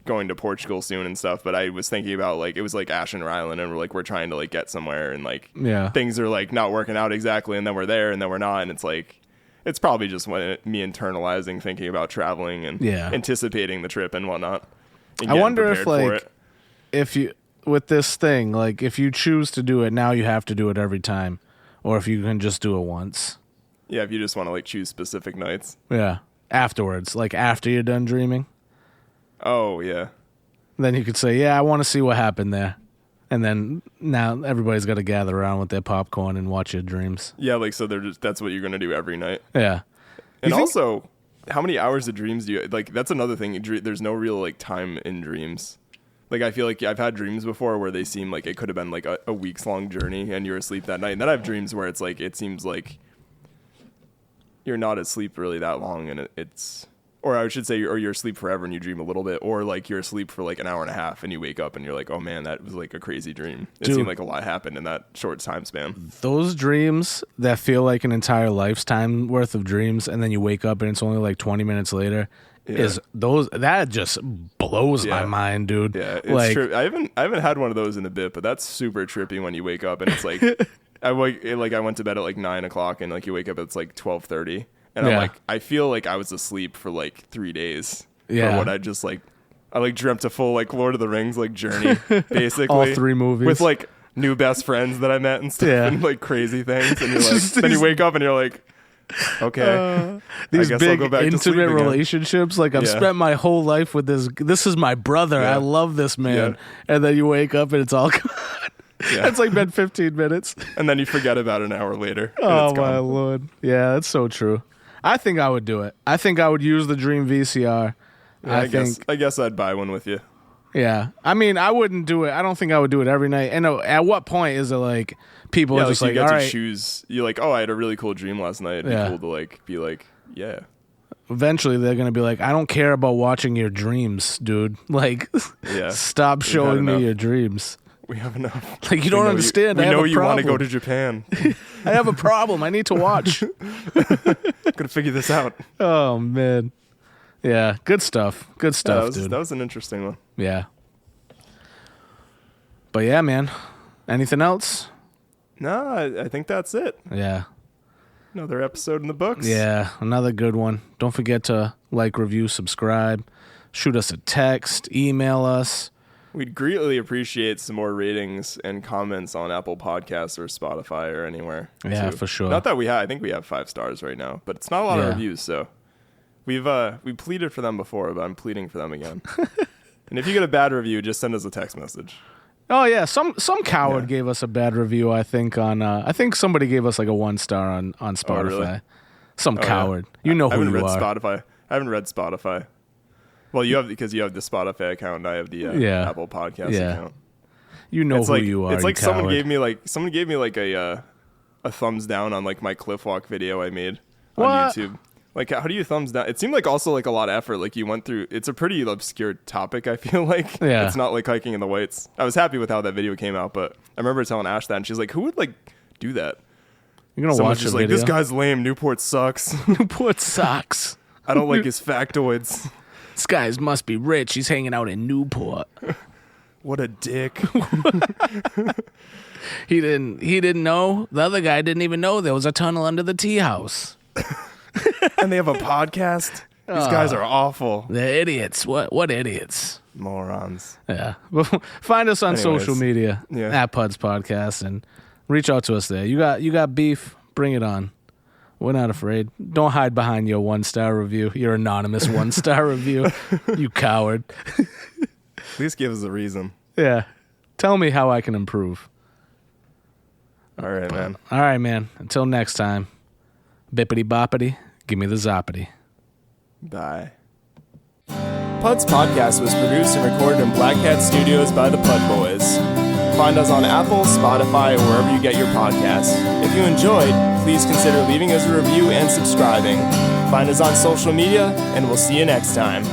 going to Portugal soon and stuff, but I was thinking about like, it was like Ashen Island and we're trying to like get somewhere and like things are like not working out exactly, and then we're there and then we're not, and it's like, it's probably just me internalizing thinking about traveling and anticipating the trip and whatnot. And I wonder if like, if you, with this thing, like if you choose to do it now, you have to do it every time, or if you can just do it once. Yeah, if you just want to like choose specific nights. Yeah. Afterwards, like after you're done dreaming. Oh, yeah. Then you could say, yeah, I want to see what happened there. And then now everybody's got to gather around with their popcorn and watch your dreams. Yeah, like, so that's what you're going to do every night. Yeah. And also, how many hours of dreams do you, like, that's another thing. There's no real, like, time in dreams. Like, I feel like I've had dreams before where they seem like it could have been, like, a weeks-long journey and you're asleep that night. And then I have dreams where it's, like, it seems like you're not asleep really that long, and it's, or I should say, or you're asleep forever and you dream a little bit, or like you're asleep for like an hour and a half and you wake up and you're like, oh man, that was like a crazy dream. It seemed like a lot happened in that short time span. Those dreams that feel like an entire lifetime worth of dreams, and then you wake up and it's only like 20 minutes later, that just blows my mind, dude. Yeah, it's like, I haven't had one of those in a bit, but that's super trippy when you wake up and it's like, I went to bed at like 9 o'clock and like you wake up, it's like 12:30. And I'm like, I feel like I was asleep for like 3 days. Yeah. For what I just like, I like dreamt a full like Lord of the Rings like journey, basically. All 3 movies. With like new best friends that I met and stuff and like crazy things. And you're like, then you wake up and you're like, okay. These big intimate relationships. Like I've spent my whole life with this. This is my brother. I love this man. Yeah. And then you wake up and it's all gone. Yeah. It's like been 15 minutes. And then you forget about it an hour later. Oh, my Lord. Yeah, that's so true. I think I would do it. I think I would use the Dream VCR. Yeah, I guess I'd buy one with you. Yeah. I mean, I wouldn't do it. I don't think I would do it every night. And at what point is it like people are just you like, get all to right. choose. You're like, oh, I had a really cool dream last night. It'd be cool to like be like, yeah. Eventually, they're going to be like, I don't care about watching your dreams, dude. Like, stop showing me your dreams. We have enough. Like, you don't understand. We know you want to go to Japan. I have a problem. I need to watch. Gotta figure this out. Oh, man. Yeah, good stuff. Good stuff, dude. That was an interesting one. Yeah. But yeah, man. Anything else? No, I think that's it. Yeah. Another episode in the books. Yeah, another good one. Don't forget to like, review, subscribe. Shoot us a text. Email us. We'd greatly appreciate some more ratings and comments on Apple Podcasts or Spotify or anywhere. Yeah, too. for sure. Not that I think we have 5 stars right now, but it's not a lot of reviews, so we pleaded for them before, but I'm pleading for them again. And if you get a bad review, just send us a text message. Oh yeah, some coward gave us a bad review. I think on I think somebody gave us like a 1 star on Spotify. Oh, really? Some coward. Yeah. You know who you are. I haven't read Spotify. Well, you have because you have the Spotify account and I have the Apple Podcast account. You know who you are. It's like someone gave me like a thumbs down on like my cliff walk video I made on YouTube. Like, how do you thumbs down? It seemed like also like a lot of effort. Like you went through. It's a pretty obscure topic. I feel like it's not like hiking in the Whites. I was happy with how that video came out, but I remember telling Ash that, and she's like, "Who would like do that?" You're gonna watch just like video? This guy's lame. Newport sucks. Newport sucks. I don't like his factoids. This guy must be rich. He's hanging out in Newport. What a dick. He didn't know. The other guy didn't even know there was a tunnel under the tea house. And they have a podcast. These guys are awful. They're idiots. What idiots? Morons. Yeah. Find us on social media at PUDs Podcast and reach out to us there. You got beef? Bring it on. We're not afraid. Don't hide behind your 1-star review. Your anonymous 1-star review. You coward. At least give us a reason. Yeah. Tell me how I can improve. All right, man. All right, man. Until next time. Bippity boppity. Give me the zoppity. Bye. PUDs Podcast was produced and recorded in Black Cat Studios by the Pud Boys. Find us on Apple, Spotify, or wherever you get your podcasts. If you enjoyed, please consider leaving us a review and subscribing. Find us on social media, and we'll see you next time.